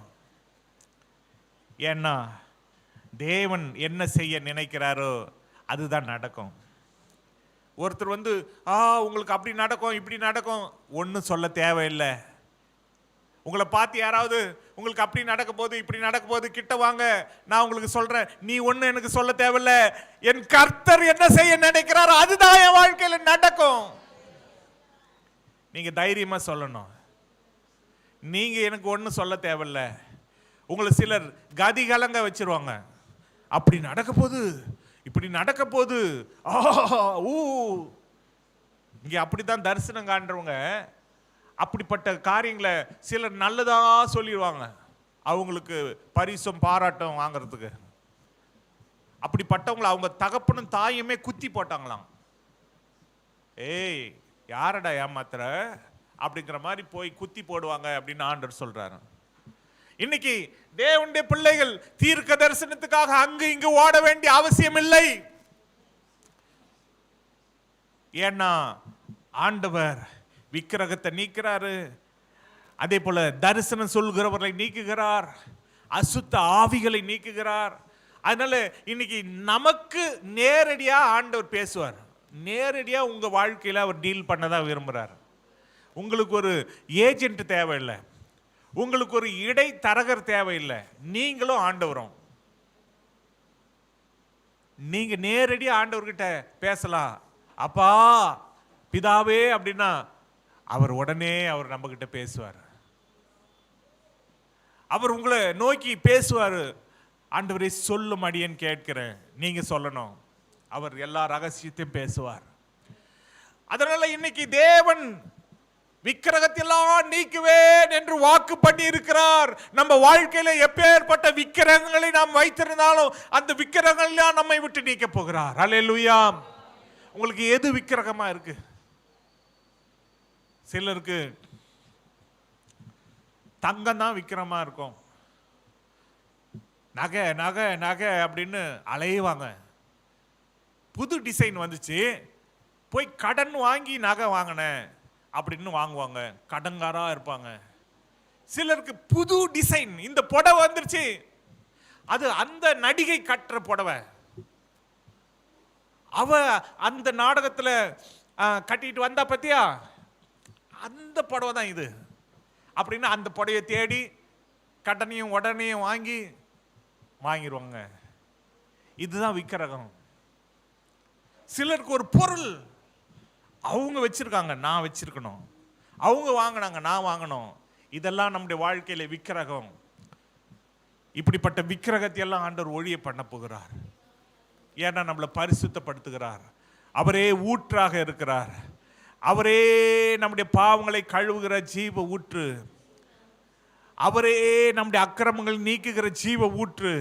ஏன்னா தேவன் என்ன செய்ய நினைக்கிறாரோ அதுதான் நடக்கும். ஒருத்தர் வந்து உங்களுக்கு அப்படி நடக்கும் இப்படி நடக்கும் ஒன்றும் சொல்ல தேவையில்லை. உங்களை பார்த்து யாராவது உங்களுக்கு அப்படி நடக்க போது இப்படி நடக்க போது கிட்ட வாங்க, நான் உங்களுக்கு சொல்றேன், நீ ஒண்ணு எனக்கு சொல்ல தேவையில்லை. என் கர்த்தர் என்ன செய்ய நினைக்கிறாரோ அதுதான் என் வாழ்க்கையில நடக்கும். நீங்க தைரியமா சொல்லணும். நீங்க எனக்கு ஒண்ணு சொல்ல தேவையில்லை. உங்களை சிலர் கதி கலங்க வச்சிருவாங்க. அப்படி நடக்க போது இப்படி நடக்க போது இங்க அப்படித்தான் தரிசனம் காண்றவங்க அப்படிப்பட்ட காரியங்களை சிலர் நல்லதா சொல்லிடுவாங்க, அவங்களுக்கு பரிசும் பாராட்டம் வாங்கிறதுக்கு. அப்படிப்பட்டவங்களை அவங்க தகப்பனும் தாயுமே குத்தி போட்டாங்களாம். ஏய் யாரடா ஏமாத்துற அப்படிங்கிற மாதிரி போய் குத்தி போடுவாங்க அப்படின்னு ஆண்டவர் சொல்றாரு. இன்னைக்கு தேவனுடைய பிள்ளைகள் தீர்க்க தரிசனத்துக்காக அங்கு இங்கு ஓட வேண்டிய அவசியம் இல்லை. ஏன்னா ஆண்டவர் விக்கிரகத்தை நீக்கிறாரு, அதே போல தரிசனம் சொல்கிறவர்களை நீக்குகிறார், அசுத்த ஆவிகளை நீக்குகிறார். அதனால இன்னைக்கு நமக்கு நேரடியா ஆண்டவர் பேசுவார். நேரடியா உங்க வாழ்க்கையில அவர் டீல் பண்ணதான் விரும்புறார். உங்களுக்கு ஒரு ஏஜென்ட் தேவையில்லை, உங்களுக்கு ஒரு இடைத்தரகர் தேவையில்லை. நீங்களும் ஆண்டவரும் நீங்க நேரடியா ஆண்டவர்கிட்ட பேசலாம். அப்பா பிதாவே அப்படின்னா அவர் உடனே அவர் நம்ம கிட்ட பேசுவார். அவர் உங்களை நோக்கி பேசுவார். ஆண்டவரே சொல்லும் அடியேன் கேட்கிறேன், நீங்க சொல்லணும். அவர் எல்லா ரகசியத்தையும் பேசுவார். அதனால இன்னைக்கு தேவன் விக்கிரகத்தெல்லாம் நீக்குவேன் என்று வாக்கு பண்ணி இருக்கிறார். நம்ம வாழ்க்கையில எப்பேற்பட்ட விக்கிரகங்களை நாம் வைத்திருந்தாலும் அந்த விக்கிரகங்கள் எல்லாம் நம்மை விட்டு நீக்க போகிறார். அல்லேலூயா. உங்களுக்கு எது விக்கிரகமா இருக்கு? சிலருக்கு தங்கம் தான் விக்கிரமா இருக்கும். நகை நகை நகை அப்படின்னு அலைவாங்க. புது டிசைன் வந்துச்சு, போய் கடன் வாங்கி நகை வாங்கினேன் அப்படின்னு வாங்குவாங்க, கடன்காரா இருப்பாங்க. சிலருக்கு புது டிசைன், இந்த புடவை வந்துருச்சு, அது அந்த நடிகை கட்டுற புடவை, அவ அந்த நாடகத்துல கட்டிட்டு வந்தா பத்தியா, அந்த புடவை தான் இது அப்படின்னு அந்த புடவையை தேடி கடனையும் உடனையும் வாங்கிடுவாங்க. இதுதான் விக்கிரகம். சிலருக்கு ஒரு பொருள் அவங்க வச்சிருக்காங்க, நான் வச்சிருக்கணும், அவங்க வாங்கினாங்க, நான் வாங்கணும். இதெல்லாம் நம்முடைய வாழ்க்கையில விக்கிரகம். இப்படிப்பட்ட விக்கிரகத்தை எல்லாம் ஆண்டவர் ஒழிய பண்ண போகிறார். ஏன்னா நம்மளை பரிசுத்தப்படுத்துகிறார். அவரே ஊற்றாக இருக்கிறார். அவரே நம்முடைய பாவங்களை கழுவுகிற ஜீவ ஊற்று. அவரே நம்முடைய அக்கிரமங்கள் நீக்குகிற ஜீவ ஊற்று.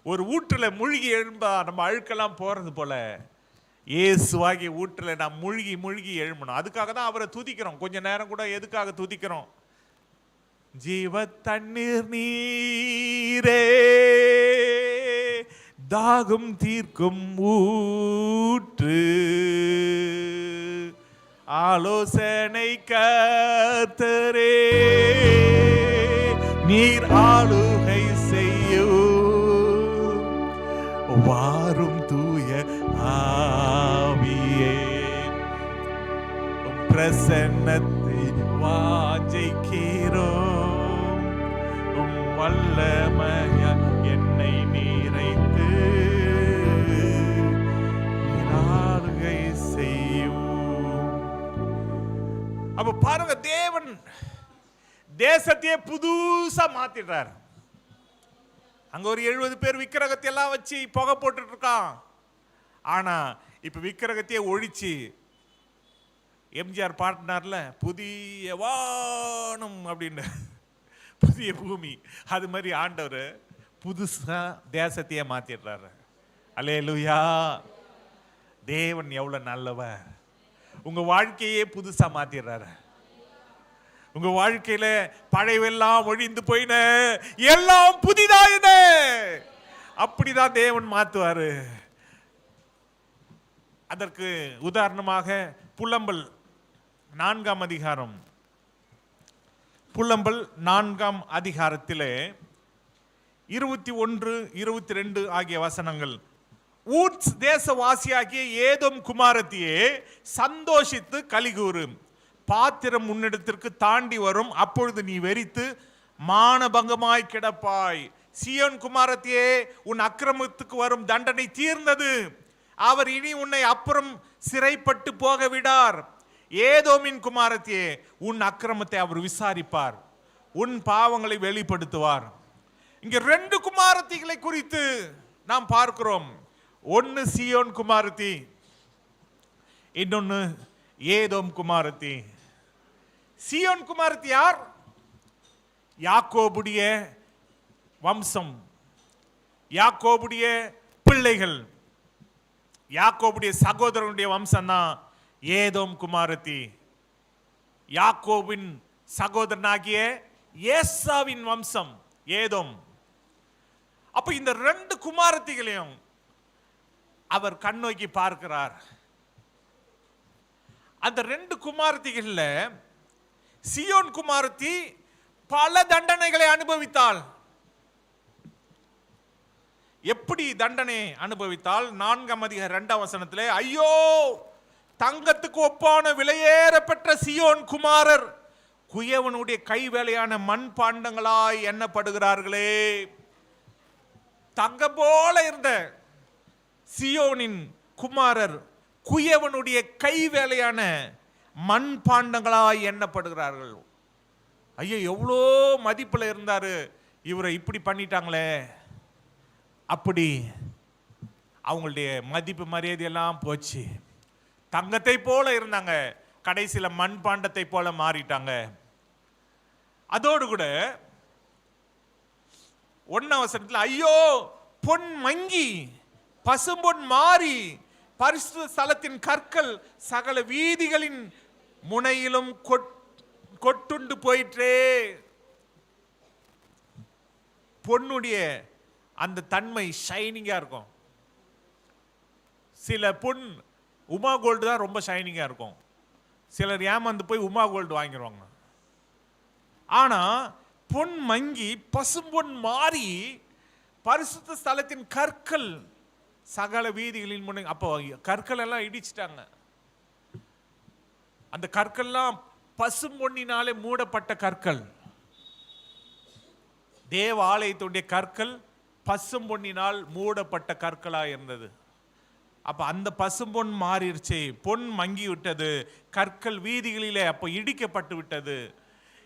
ஒரு ஊற்றுல மூழ்கி எழும்பா நம்ம அழுக்கெல்லாம் போறது போல இயேசுவாகிய ஊற்றுல நாம் மூழ்கி மூழ்கி எழும்பணும். அதுக்காக தான் அவரை துதிக்கிறோம். கொஞ்ச நேரம் கூட எதுக்காக துதிக்கிறோம்? ஜீவ தண்ணீர் நீரே, தாகம் தீர்க்கும் ஊற்று, ஆலோசனை கர்த்தரே, நீர் ஆளுகை செய்யும், வாரும் தூய ஆவியே, பிரசன்னத்தை வாஞ்சைக்கிறோம், வல்லமைய என்னை நீரைத்து ஆளுகை செய்யும். அப்ப பாருங்க, தேவன் தேசத்தையே புதுசா மாத்திடுறார். அங்க ஒரு 70 பேர் விக்கிரகத்தை எல்லாம் வச்சு புகை போட்டுட்டு இருக்கான். ஆனா இப்ப விக்கிரகத்தையே ஒழிச்சு, எம்ஜிஆர் பாடினார்ல, புதிய வானம் அப்படின்னு, புதிய பூமி, அது மாதிரி ஆண்டவர் புதுசா தேசத்தையே மாத்திடுறாரு. அல்லேலூயா. தேவன் எவ்வளவு நல்லவர். உங்க வாழ்க்கையே புதுசா மாத்திடுறாரு. உங்க வாழ்க்கையில பழையவெல்லாம் ஒழிந்து போயின, எல்லாம் புதிதாயின. அப்படிதான் தேவன் மாத்துவாரு. அதற்கு உதாரணமாக புலம்பல் 4ஆம் அதிகாரம், புலம்பல் 4ஆம் அதிகாரத்திலே 21, 22 ஆகிய வசனங்கள். ஊட்ஸ் தேசவாசியாகிய ஏதோம் குமாரத்தியே, சந்தோஷித்து கலிகூறு, பாத்திரம் முன்னிடத்திற்கு தாண்டி வரும், அப்பொழுது நீ வெறித்து மானபங்கமாய் கிடப்பாய். சீயோன் குமாரத்தியே, உன் அக்கிரமத்துக்கு வரும் தண்டனை தீர்ந்தது, அவர் இனி உன்னை அப்புறம் சிறைப்பட்டு போக விடார். ஏதோமின் குமாரத்தியே, உன் அக்கிரமத்தை அவர் விசாரிப்பார், உன் பாவங்களை வெளிப்படுத்துவார். இங்க 2 குமாரத்திகளை குறித்து நாம் பார்க்கிறோம். ஒன்னு சீயோன் குமாரத்தி, இன்னொன்னு ஏதோம் குமாரத்தி. சீயோன் குமாரத்தி யார்? யாக்கோபுடைய வம்சம், யாக்கோபுடைய பிள்ளைகள், யாக்கோபுடைய சகோதரனுடைய வம்சம் தான் ஏதோம் குமாரத்தி. யாக்கோபின் சகோதரனாகிய ஏசாவின் வம்சம் ஏதோம். அப்ப இந்த 2 குமாரத்திகளையும் அவர் கண்ணோக்கி பார்க்கிறார். அந்த 2 குமாரத்திகள்ல சீயோன் குமாரத்தி பல தண்டனைகளை அனுபவித்தாள். எப்படி தண்டனை அனுபவித்தால்? 4ஆம் அதிகாரம் 2ஆம் வசனத்திலே, ஐயோ தங்கத்துக்கு ஒப்பான விலையேற பெற்ற சீயோன் குமாரர் குயவனுடைய கை வேலையான மண் பாண்டங்களாய் எண்ணப்படுகிறார்களே. தங்கம் போல இருந்த சீயோனின் குமாரர் குயவனுடைய கை வேலையான மண் பாண்டங்களாய் எண்ணப்படுகிறார்கள். ஐயோ எவ்வளோ மதிப்புல இருந்தாரு, இவரை இப்படி பண்ணிட்டாங்களே. அப்படி அவங்களுடைய மதிப்பு மரியாதை எல்லாம் போச்சு. தங்கத்தை போல இருந்தாங்க, கடைசியில மண்பாண்டத்தை போல மாறிட்டாங்க. அதோடு கூட 1 வசனத்தில் ஐயோ பொன் மங்கி பசும்பொன் மாறி பரிசுத்த ஸ்தலத்தின் கற்கள் சகல வீதிகளின் முனையிலும் கொட்டுண்டு போயிற்றே. பொன்னுடைய அந்த தன்மை ஷைனிங்கா இருக்கும். சில பொன் உமா கோல்டு தான் ரொம்ப ஷைனிங்கா இருக்கும். சிலர் ஏமாந்து போய் உமா கோல்டு வாங்கிடுவாங்க. ஆனா பொன் மங்கி பசும்பொன் மாறி பரிசுத்த ஸ்தலத்தின் கற்கள் சகல வீதிகளின் முனை. அப்போ கற்கள் எல்லாம் இடிச்சிட்டாங்க. அந்த கற்கள்லாம் பசும்பொன்னினாலே மூடப்பட்ட கற்கள். தேவ ஆலயத்துடைய கற்கள் பசும்பொன்னினால் மூடப்பட்ட கற்களா இருந்தது. அப்ப அந்த பசும்பொன் மாறிடுச்சு, பொன் மங்கி விட்டது, கற்கள் வீதிகளிலே அப்போ இடிக்கப்பட்டு விட்டது.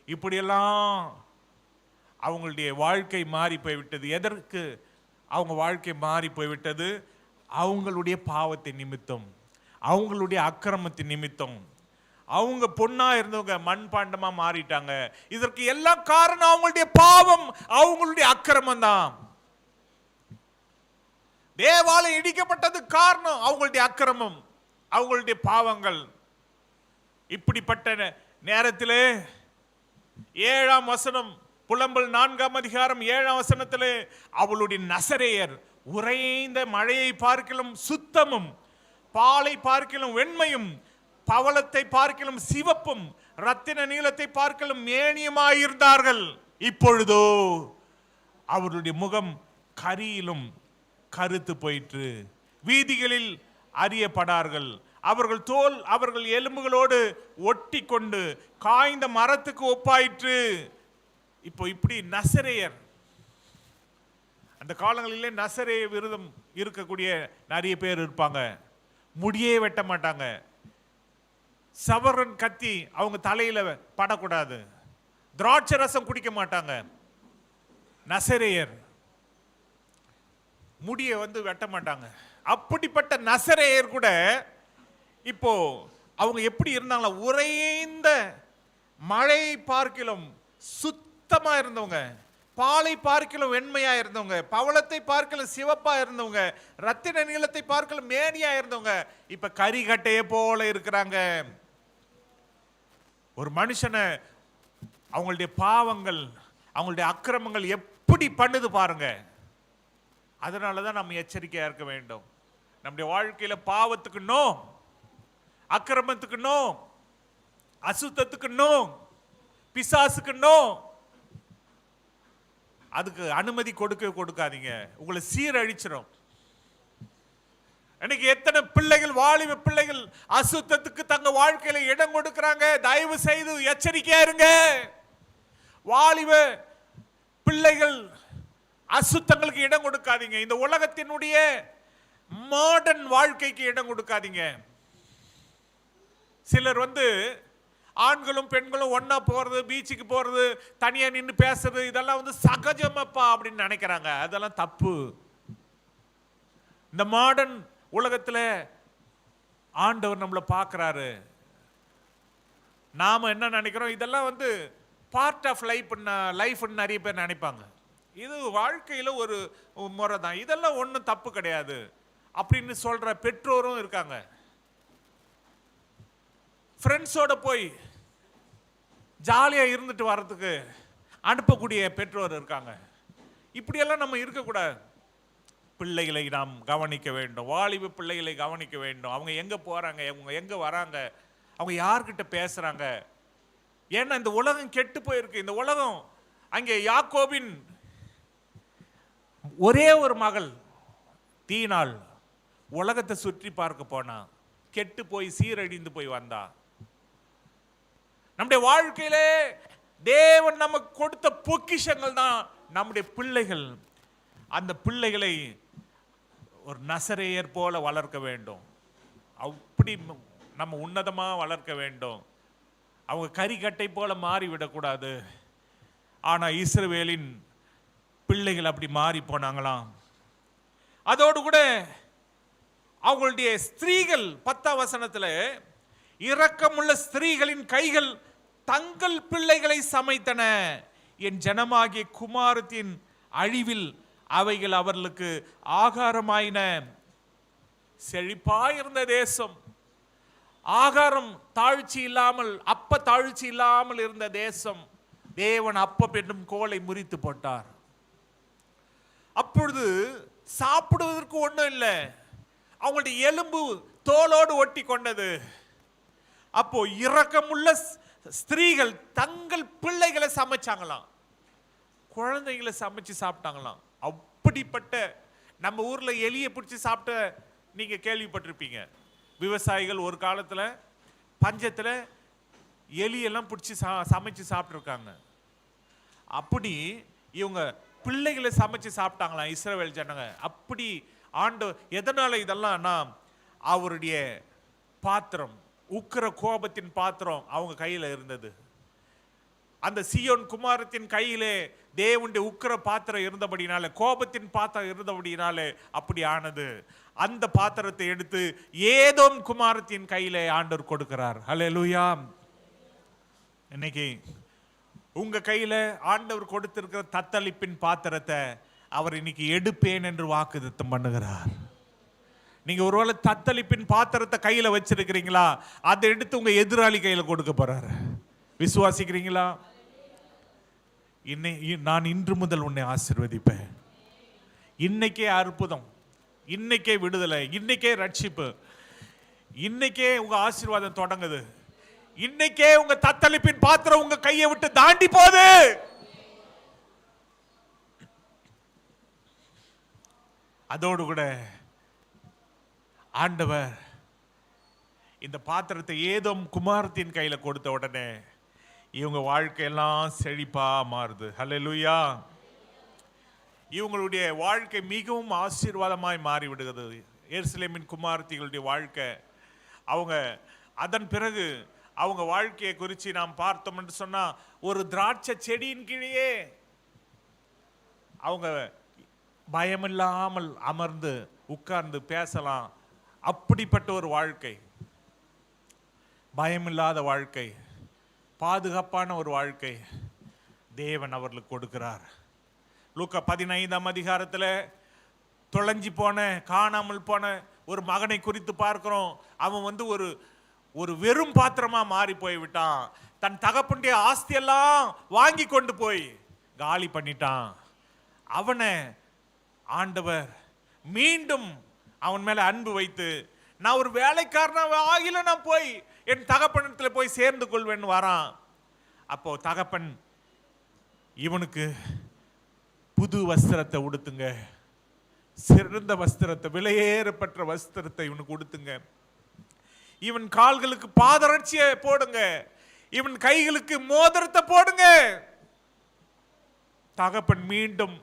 இப்படியெல்லாம் அவங்களுடைய வாழ்க்கை மாறி போய்விட்டது. எதற்கு அவங்க வாழ்க்கை மாறி போய்விட்டது? அவங்களுடைய பாவத்தின் நிமித்தம், அவங்களுடைய அக்கிரமத்தின் நிமித்தம். அவங்க பொண்ணா இருந்தவங்க மண்பாண்டமா மாறிட்டாங்க. இதற்கு எல்லா காரணம் அவங்களுடைய பாவம், அவங்களுடைய அக்கிரமம் தான். தேவாலயம் இடிக்கப்பட்டது காரணம் அவங்களுடைய அக்கிரமம், அவங்களுடைய பாவங்கள். இப்படிப்பட்ட நேரத்திலே 7ஆம் வசனம், புலம்பல் 4ஆம் அதிகாரம் 7ஆம் வசனத்திலே அவளுடைய நசரேயர் உறைந்த மழையை பார்க்கிலும் சுத்தமும், பாலை பார்க்கிலும் வெண்மையும், பவளத்தை பார்க்கிலும் சிவப்பும், ரத்தின நீலத்தை பார்க்கிலும் மேனியமாயிருந்தார்கள். இப்பொழுதோ அவருடைய முகம் கரியிலும் கருத்து போயிற்று, வீதிகளில் அறியப்படார்கள். அவர்கள் தோல் அவர்கள் எலும்புகளோடு ஒட்டி கொண்டு காய்ந்த மரத்துக்கு ஒப்பாயிற்று. இப்போ இப்படி நசரேயர், அந்த காலங்களிலே நசரேய விரதம் இருக்கக்கூடிய நிறைய பேர் இருப்பாங்க. முடியே வெட்ட மாட்டாங்க, சவரன் கத்தி அவங்க தலையில படக்கூடாது, திராட்சை ரசம் குடிக்க மாட்டாங்க. நசரேயர் முடியை வெட்ட மாட்டாங்க. அப்படிப்பட்ட நசரேயர் கூட இப்போ அவங்க எப்படி இருந்தாங்களா? உறைந்த மழை பார்க்கிலும் சுத்தமா இருந்தவங்க, பாலை பார்க்கிலும் வெண்மையா இருந்தவங்க, பவளத்தை பார்க்கிலும் சிவப்பா இருந்தவங்க, ரத்தின நீலத்தை பார்க்கிலும் மேனியா இருந்தவங்க இப்ப கரிகட்டையை போல இருக்கிறாங்க. ஒரு மனுஷனை அவங்களுடைய பாவங்கள், அவங்களுடைய அக்கிரமங்கள் எப்படி பண்ணுது பாருங்க. அதனாலதான் நம்ம எச்சரிக்கையா இருக்க வேண்டும். நம்முடைய வாழ்க்கையில பாவத்துக்கு நோ, அக்கிரமத்துக்கு நோ, அசுத்தத்துக்கு நோ, பிசாசுக்கு நோ. அதுக்கு அனுமதி கொடுக்காதீங்க, உங்களை சீரழிச்சிடும். இன்னைக்கு எத்தனை பிள்ளைகள், வாலிப பிள்ளைகள் அசுத்தத்துக்கு தங்க வாழ்க்கையில இடம் கொடுக்கிறாங்க. தயவு செய்து எச்சரிக்கையா இருங்க. வாலிப பிள்ளைகள் அசுத்தங்களுக்கு இடம் கொடுக்காதீங்க. இந்த உலகத்தினுடைய மாடர்ன் வாழ்க்கைக்கு இடம் கொடுக்காதீங்க. சிலர் ஆண்களும் பெண்களும் ஒன்னா போறது, பீச்சுக்கு போறது, தனியா நின்று பேசுறது, இதெல்லாம் சகஜமப்பா அப்படின்னு நினைக்கிறாங்க. அதெல்லாம் தப்பு. இந்த மாடர்ன் உலகத்துல ஆண்டவர் நம்மளை பார்க்கிறாரு. நாம என்ன நினைக்கிறோம்? இதெல்லாம் பார்ட் ஆஃப் லைஃப் நிறைய பேர் நினைப்பாங்க. இது வாழ்க்கையில ஒரு முறை தான், இதெல்லாம் ஒன்றும் தப்பு கிடையாது அப்படின்னு சொல்ற பெற்றோரும் இருக்காங்க. ஃப்ரெண்ட்ஸோட போய் ஜாலியா இருந்துட்டு வர்றதுக்கு அனுப்பக்கூடிய பெற்றோர் இருக்காங்க. இப்படியெல்லாம் நம்ம இருக்கக்கூடாது. பிள்ளைகளை நாம் கவனிக்க வேண்டும், வாலிப பிள்ளைகளை கவனிக்க வேண்டும். அவங்க எங்க போறாங்க, அவங்க எங்க வராங்க, அவங்க யார்கிட்ட பேசுறாங்க. ஏன்னா இந்த உலகம் கெட்டு போயிருக்கு. இந்த உலகம், அங்கே யாக்கோபின் ஒரே ஒரு மகள் தீனாள் உலகத்தை சுற்றி பார்க்க போனா, கெட்டு போய் சீரழிந்து போய் வந்தா. நம்முடைய வாழ்க்கையிலே தேவன் நமக்கு கொடுத்த பொக்கிஷங்கள் தான் நம்முடைய பிள்ளைகள். அந்த பிள்ளைகளை ஒரு நசரேயர் போல வளர்க்க வேண்டும். அப்படி நம்ம உன்னதமா வளர்க்க வேண்டும். அவங்க கரிக்கட்டை போல மாறிவிடக்கூடாது. ஆனா இஸ்ரவேலின் பிள்ளைகள் அப்படி மாறி போனாங்களாம். அதோடு கூட அவங்களுடைய ஸ்திரீகள் 10ஆம் வசனத்துல இரக்கமுள்ள ஸ்திரீகளின் கைகள் தங்கள் பிள்ளைகளை சமைத்தன. என் ஜனமாகிய குமாரத்தின் அழிவில் அவைகள் அவர்களுக்கு ஆகாரமாயின. செழிப்பாயிருந்த தேசம், ஆகாரம் தாழ்ச்சி இல்லாமல், அப்ப தாழ்ச்சி இல்லாமல் இருந்த தேசம், தேவன் அப்பம் என்னும் கோலை முறித்து போட்டார். அப்பொழுது சாப்பிடுவதற்கு ஒன்றும் இல்லை, அவங்களுடைய எலும்பு தோலோடு ஒட்டி கொண்டது. அப்போ இரக்கமுள்ள ஸ்திரீகள் தங்கள் பிள்ளைகளை சமைச்சாங்களாம், குழந்தைகளை சமைச்சு சாப்பிட்டாங்களாம். அப்படிப்பட்ட நம்ம ஊர்ல எலியை பிடிச்சி சாப்பிட்ட நீங்க கேள்விப்பட்டிருப்பீங்க. விவசாயிகள் ஒரு காலத்துல பஞ்சத்துல எலியெல்லாம் பிடிச்சி சமைச்சு சாப்பிட்டுருக்காங்க. அப்படி இவங்க பிள்ளைகளை சமைச்சு சாப்பிட்டாங்களாம் இஸ்ரவேல் ஜனங்க. அப்படி ஆண்டு எதனால இதெல்லாம் அவருடைய பாத்திரம், உக்கிர கோபத்தின் பாத்திரம் அவங்க கையில இருந்தது. அந்த சீயோன் குமாரத்தின் கையிலே தேவனுடைய உக்கிர பாத்திரம் இருந்தபடினால, கோபத்தின் பாத்திரம் இருந்தபடினாலே அப்படி ஆனது. அந்த பாத்திரத்தை எடுத்து ஏதோம் குமாரத்தின் கையிலே ஆண்டவர் கொடுக்கிறார். ஹல்லேலூயா. இன்னைக்கு உங்க கையில ஆண்டவர் கொடுத்திருக்கிற தத்தளிப்பின் பாத்திரத்தை அவர் இன்னைக்கு எடுப்பேன் என்று வாக்குத்தத்தம் பண்ணுகிறார். நீங்க ஒருவேளை தத்தளிப்பின் பாத்திரத்தை கையில வச்சிருக்கிறீங்களா, அதை எடுத்து உங்க எதிராளி கையில கொடுக்க போறாரு. விசுவாசிக்கிறீங்களா? நான் இன்று முதல் உன்னை ஆசீர்வதிப்பேன். இன்னைக்கே அற்புதம், இன்னைக்கே விடுதலை, இன்னைக்கே ரட்சிப்பு, இன்னைக்கே உங்க ஆசீர்வாதம் தொடங்குது. இன்னைக்கே உங்க தத்தளிப்பின் பாத்திரம் உங்க கையை விட்டு தாண்டி போகுது. அதோடு கூட ஆண்டவர் இந்த பாத்திரத்தை ஏதோம் குமாரத்தின் கையில கொடுத்த உடனே இவங்க வாழ்க்கையெல்லாம் செழிப்பா மாறுது. ஹல்லேலூயா. இவங்களுடைய வாழ்க்கை மிகவும் ஆசீர்வாதமாய் மாறி விடுகிறது. எருசலேமின் குமாரத்திகளுடைய வாழ்க்கை. அவங்க அதன் பிறகு அவங்க வாழ்க்கையை குறித்து நாம் பார்த்தோம் என்று சொன்னா, ஒரு திராட்சை செடியின் கீழே அவங்க பயமில்லாமல் அமர்ந்து உட்கார்ந்து பேசலாம். அப்படிப்பட்ட ஒரு வாழ்க்கை, பயமில்லாத வாழ்க்கை, பாதுகாப்பான ஒரு வாழ்க்கை தேவன் அவர்களுக்கு கொடுக்கிறார். லூக்கா 15ஆம் அதிகாரத்தில் தொலைஞ்சி போன, காணாமல் போன ஒரு மகனை குறித்து பார்க்கிறோம். அவன் ஒரு வெறும் பாத்திரமா மாறி போய்விட்டான். தன் தகப்பனுடைய ஆஸ்தியெல்லாம் வாங்கி கொண்டு போய் காலி பண்ணிட்டான். அவனை ஆண்டவர் மீண்டும் அவன் மேல அன்பு வைத்து, நான் ஒரு வேலைக்காரனா ஆகில நான் போய் என் தகப்பனத்தில் போய் சேர்ந்து கொள்வேன் வரான். அப்போ தகப்பன் இவனுக்கு புது வஸ்திரத்தை உடுத்துங்க, சிறந்த வஸ்திரத்தை, விலையேறப்பட்ட வஸ்திரத்தை இவனுக்கு உடுத்துங்க, இவன் கால்களுக்கு பாதரட்சியை போடுங்க, இவன் கைகளுக்கு மோதிரத்தை போடுங்க. தகப்பன் மீண்டும்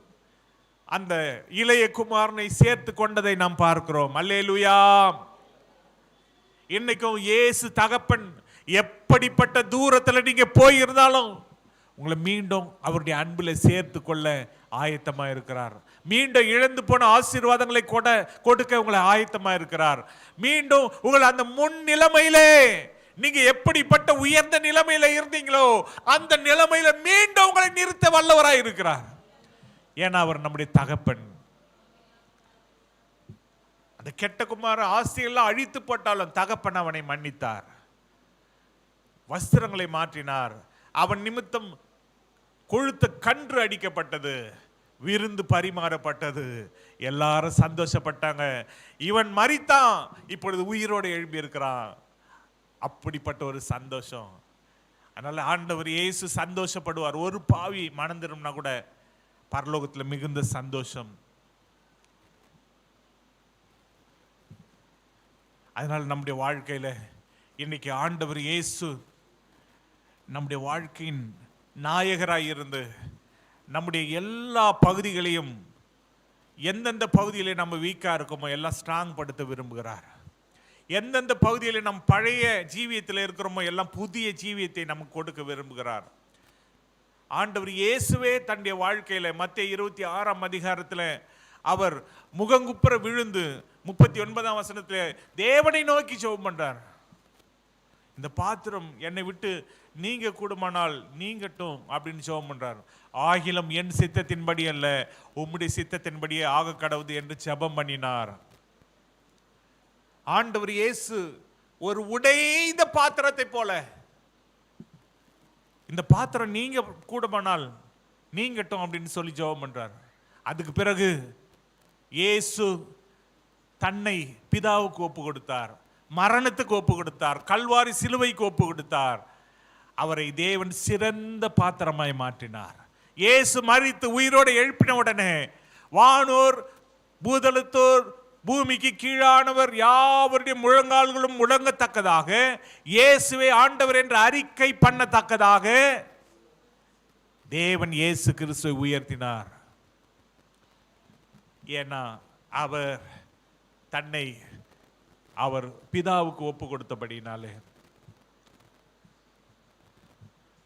அந்த இளைய குமாரனை சேர்த்து கொண்டதை நாம் பார்க்கிறோம். அல்லேலூயா. இன்னைக்கும் இயேசு தகப்பன் எப்படிப்பட்ட தூரத்தில் நீங்க போயிருந்தாலும் உங்களை மீண்டும் அவருடைய அன்புல சேர்த்து கொள்ள ஆயத்தமா இருக்கிறார். மீண்டும் இழந்து போன ஆசீர்வாதங்களை கொடுக்க உங்களை ஆயத்தமா இருக்கிறார். மீண்டும் உங்களை அந்த முன் நிலைமையிலே, நீங்க எப்படிப்பட்ட உயர்ந்த நிலைமையில இருந்தீங்களோ அந்த நிலைமையில மீண்டும் உங்களை நிறுத்த வல்லவராய் இருக்கிறார். ஏன்னா அவர் நம்முடைய தகப்பன். அந்த கெட்ட குமார ஆசையெல்லாம் அழித்து போட்டாலும் தகப்பன் அவனை மன்னித்தார், வஸ்திரங்களை மாற்றினார். அவன் நிமித்தம் கொழுத்த கன்று அடிக்கப்பட்டது, விருந்து பரிமாறப்பட்டது, எல்லாரும் சந்தோஷப்பட்டாங்க. இவன் மரித்தான், இப்பொழுது உயிரோடு எழுப்பி இருக்கிறான். அப்படிப்பட்ட ஒரு சந்தோஷம். அதனால ஆண்டவர் இயேசு சந்தோஷப்படுவார். ஒரு பாவி மணந்திரும்னா கூட பரலோகத்தில் மிகுந்த சந்தோஷம். அதனால நம்முடைய வாழ்க்கையில இன்னைக்கு ஆண்டவர் இயேசு நம்முடைய வாழ்க்கையின் நாயகராய் இருந்து நம்முடைய எல்லா பகுதிகளையும், எந்தெந்த பகுதியிலே நம்ம வீக்கா இருக்கோமோ எல்லாம் ஸ்ட்ராங் படுத்த விரும்புகிறார். எந்தெந்த பகுதியில் நம் பழைய ஜீவியத்தில் இருக்கிறோமோ எல்லாம் புதிய ஜீவியத்தை நமக்கு கொடுக்க விரும்புகிறார். ஆண்டவர் இயேசுவே தன்னுடைய வாழ்க்கையில மத்தேயு 26ஆம் அதிகாரத்தில் அவர் முகங்குப்புற விழுந்து 39ஆம் வசனத்தில் தேவனை நோக்கி ஜெபம் பண்றார். இந்த பாத்திரம் என்னை விட்டு நீங்க கூடுமானால் நீங்கட்டும் அப்படின்னு ஜெபம் பண்றார். ஆகிலும் என் சித்தத்தின்படி அல்ல, உம்முடைய சித்தத்தின்படியே ஆக கடவுது என்று ஜெபம் பண்ணினார். ஆண்டவர் இயேசு ஒரு உடைந்த பாத்திரத்தை போல, இந்த பாத்திரம் நீங்க கூடுமானால் நீங்கட்டும் அப்படின்னு சொல்லி ஜெபம் பண்றார். அதுக்கு பிறகு இயேசு தன்னை பிதாவுக்கு ஒப்பு கொடுத்தார், மரணத்துக்கு ஒப்பு கொடுத்தார், கல்வாரி சிலுவைக்கு ஒப்பு கொடுத்தார். அவரை தேவன் சிறந்த பாத்திரமாய் மாற்றினார். இயேசு மரித்து உயிரோடு எழுப்பின உடனே வானோர் பூதலத்தோர் பூமிக்கு கீழானவர் யாவருடைய முழங்கால்களும் முழங்கத்தக்கதாக, இயேசுவை ஆண்டவர் என்று அறிக்கை பண்ணத்தக்கதாக தேவன் இயேசு கிறிஸ்துவை உயர்த்தினார். ஏன்னா அவர் தன்னை அவர் பிதாவுக்கு ஒப்பு கொடுத்தபடினாலே.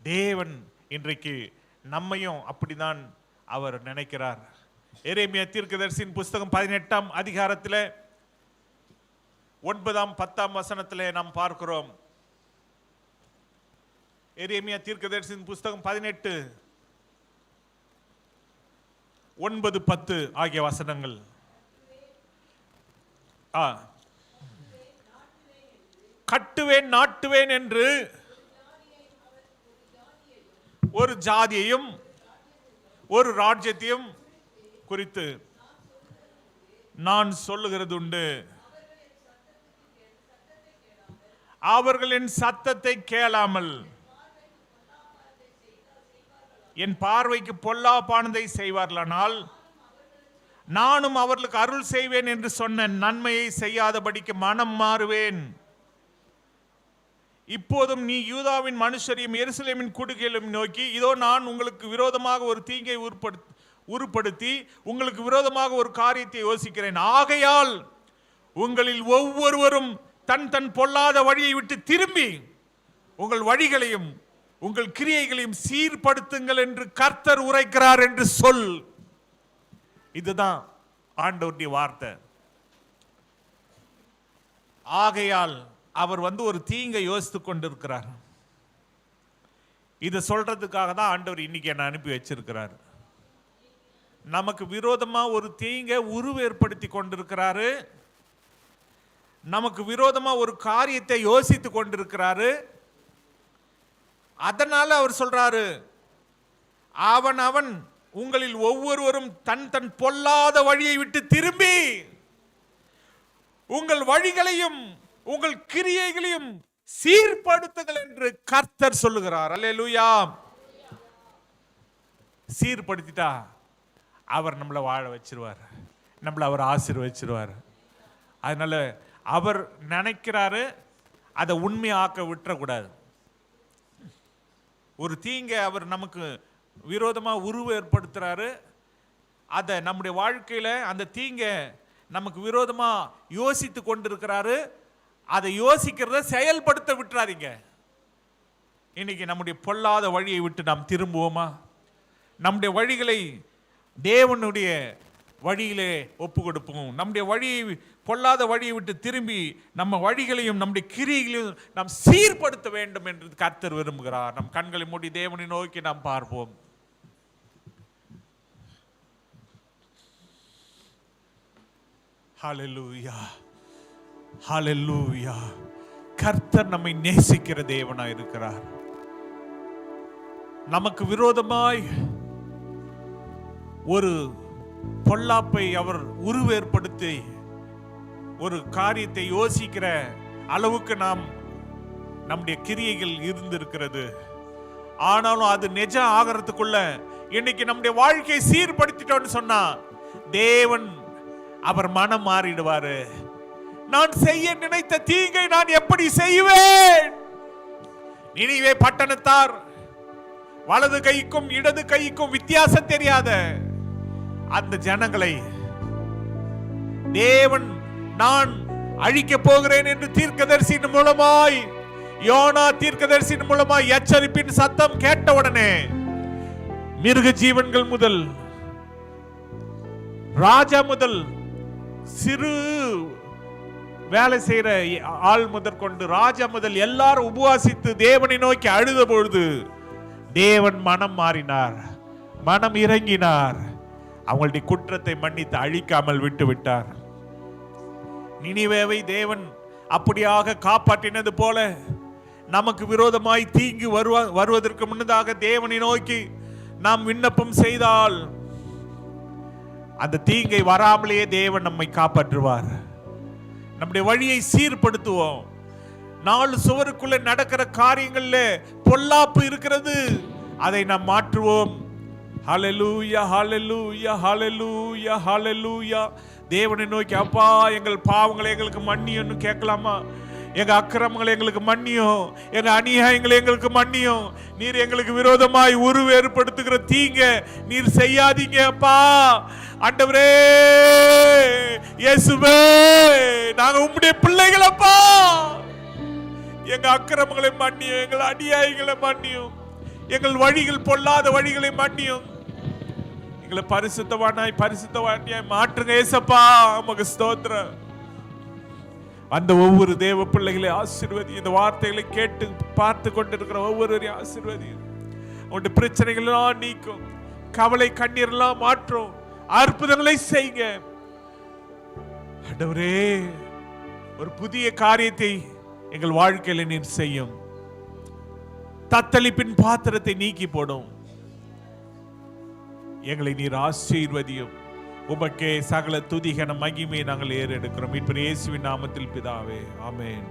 தேவன் இன்றைக்கு நம்மையும் அப்படிதான் அவர் நினைக்கிறார். எரேமியா தீர்க்கதரிசியின் புஸ்தகம் 18ஆம் அதிகாரத்தில் 9, 10 வசனத்திலே நாம் பார்க்கிறோம். எரேமியா தீர்க்கதரிசியின் புஸ்தகம் 18, 9, 10 ஆகிய வசனங்கள். கட்டுவேன் நாட்டுவேன் என்று ஒரு ஜாதியையும் ஒரு ராஜ்யத்தையும் குறித்து நான் சொல்லுகிறது உண்டு. அவர்களின் சத்தத்தை கேளாமல் என் பார்வைக்கு பொல்லாப்பானதை செய்வார்களானால் நானும் அவர்களுக்கு அருள் செய்வேன் என்று சொன்ன நன்மையை செய்யாதபடிக்கு மனம் மாறுவேன். இப்போதும் நீ யூதாவின் மனுஷரையும் எருசலேமின் குடிகளையும் நோக்கி, இதோ நான் உங்களுக்கு விரோதமாக ஒரு தீங்கை உருப்படுத்தி உங்களுக்கு விரோதமாக ஒரு காரியத்தை யோசிக்கிறேன். ஆகையால் உங்களில் ஒவ்வொருவரும் தன் தன் பொல்லாத வழியை விட்டு திரும்பி உங்கள் வழிகளையும் உங்கள் கிரியைகளையும் சீர்படுத்துங்கள் என்று கர்த்தர் உரைக்கிறார் என்று சொல். இதுதான் ஆண்டவருடைய வார்த்தை. ஆகையால் அவர் ஒரு தீங்கை யோசித்துக் கொண்டிருக்கிறார். இதை சொல்றதுக்காக தான் ஆண்டவர் இன்னைக்கு என்ன அனுப்பி வச்சிருக்கிறார். நமக்கு விரோதமா ஒரு தீங்கை உருவேற்படுத்தி கொண்டிருக்கிறாரு. நமக்கு விரோதமா ஒரு காரியத்தை யோசித்து கொண்டிருக்கிறாரு. அதனால அவர் சொல்றாரு, அவன் உங்களில் ஒவ்வொருவரும் தன் தன் பொல்லாத வழியை விட்டு திரும்பி உங்கள் வழிகளையும் உங்கள் கிரியைகளையும் சீர்படுத்துங்கள் என்று கர்த்தர் சொல்லுகிறார். அல்லேலூயா. சீர்படுத்திட்டா அவர் நம்மளை வாழ வச்சிருவார், நம்மளை அவர் ஆசீர்வதிச்சிருவார். அதனால அவர் நினைக்கிறாரு, அதை உண்மையாக்க விட்டுறக்கூடாது. ஒரு தீங்கை அவர் நமக்கு விரோதமாக உருவ ஏற்படுத்துறாரு. அதை நம்முடைய வாழ்க்கையில் அந்த தீங்கை நமக்கு விரோதமாக யோசித்து கொண்டிருக்கிறாரு. அதை யோசிக்கிறத செயல்படுத்த விட்டுறாதீங்க. இன்னைக்கு நம்முடைய பொல்லாத வழியை விட்டு நாம் திரும்புவோமா? நம்முடைய வழிகளை தேவனுடைய வழியிலே ஒப்பு கொடுப்போம். நம்முடைய வழியை பொல்லாத வழியை விட்டு திரும்பி நம்ம வழிகளையும் நம்முடைய கிரியைகளையும் நாம் சீர்படுத்த வேண்டும் என்று கர்த்தர் விரும்புகிறார். நம் கண்களை மூடி தேவனை நோக்கி நாம் பார்ப்போம். ஹல்லேலூயா, ஹல்லேலூயா. கர்த்தர் நம்மை நேசிக்கிற தேவனாய் இருக்கிறார். நமக்கு விரோதமாய் ஒரு பொல்லாப்பை அவர் உருவேற்படுத்தி ஒரு காரியத்தை யோசிக்கிற அளவுக்கு நம்முடைய கிரியைகள் இருந்திருக்கிறது. ஆனாலும் அது நிஜம் ஆகிறதுக்குள்ள இன்னைக்கு நம்முடைய வாழ்க்கையை சீர்படுத்திட்டோன்னு சொன்னா தேவன் அவர் மனம் மாறிடுவாரு. நான் செய்ய நினைத்த தீங்கை நான் எப்படி செய்வேன்? நினிவே பட்டணத்தார் வலது கைக்கும் இடது கைக்கும் வித்தியாசம் தெரியாத அந்த ஜனங்களை தேவன் நான் அழிக்க போகிறேன் என்று தீர்க்கதரிசியின் மூலமாய், யோனா தீர்க்கதரிசியின் மூலமாய் எச்சரிப்பின் சத்தம் கேட்டவுடனே மிருக ஜீவன்கள் முதல் ராஜா முதல் சிறு வேலை செய்யற ஆள் முதற்கொண்டு ராஜா முதல் எல்லாரும் உபவாசித்து தேவனை நோக்கி அழுத பொழுது தேவன் மனம் மாறினார், மனம் இறங்கினார், அவங்களுடைய குற்றத்தை மன்னித்து அழிக்காமல் விட்டு விட்டார். நினிவேவை தேவன் அப்படியாக காப்பாற்றினது போல நமக்கு விரோதமாய் தீங்கு வருவதற்கு முன்னதாக தேவனை நோக்கி நாம் விண்ணப்பம் செய்தால் அந்த தீங்கை வராமலேயே தேவன் நம்மை காப்பாற்றுவார். நம்முடைய வழியை சீர்படுத்துவோம். 4 சுவருக்குள்ள நடக்கிற காரியங்கள்ல பொல்லாப்பு இருக்கிறது, அதை நாம் மாற்றுவோம். ஹல்லேலூயா, ஹல்லேலூயா, ஹல்லேலூயா, ஹல்லேலூயா. தேவனை நோக்கி, அப்பா எங்கள் பாவங்களை எங்களுக்கு மன்னியும்னு கேட்கலாமா? எங்க அக்கிரமங்களை எங்களுக்கு மன்னியும், எங்க அநியாயங்களை எங்களுக்கு மன்னியும். நீர் எங்களுக்கு விரோதமாய் ஏற்படுத்துகிற தீங்க நீர் செய்யாதீங்க அப்பா. ஆண்டவரே இயேசுவே, நாங்க உம்முடைய பிள்ளைகள் அப்பா. எங்க அக்கிரமங்களை மன்னியும், எங்கள் அநியாயங்களை மன்னியும், எங்கள் வழிகள் பொல்லாத வழிகளை மன்னியும். எங்களை பரிசுத்தவானாய் மாற்றுங்க ஏசப்பா. உமக்கு ஸ்தோத்திரம். அந்த ஒவ்வொரு தேவ பிள்ளைகளை ஆசீர்வதி. இந்த வார்த்தைகளை கேட்டு பார்த்து கொண்டிருக்கிற ஒவ்வொருவரையும் ஆசீர்வதி. உங்களுடைய பிரச்சனைகள் எல்லாம் நீக்கும், கவலை கண்ணீர் எல்லாம் மாற்றும், அற்புதங்களை செய்யுங்க ஆண்டவரே. ஒரு புதிய காரியத்தை எங்கள் வாழ்க்கையில நீர் செய்யும். தத்தளிப்பின் பாத்திரத்தை நீக்கி போடும். எங்களை நீர் ஆசீர்வதியும். உமக்கே சகல துதிகன மகிமையை நாங்கள் ஏறெடுக்கிறோம். இப்ப இயேசுவின் நாமத்தில் பிதாவே, ஆமென்.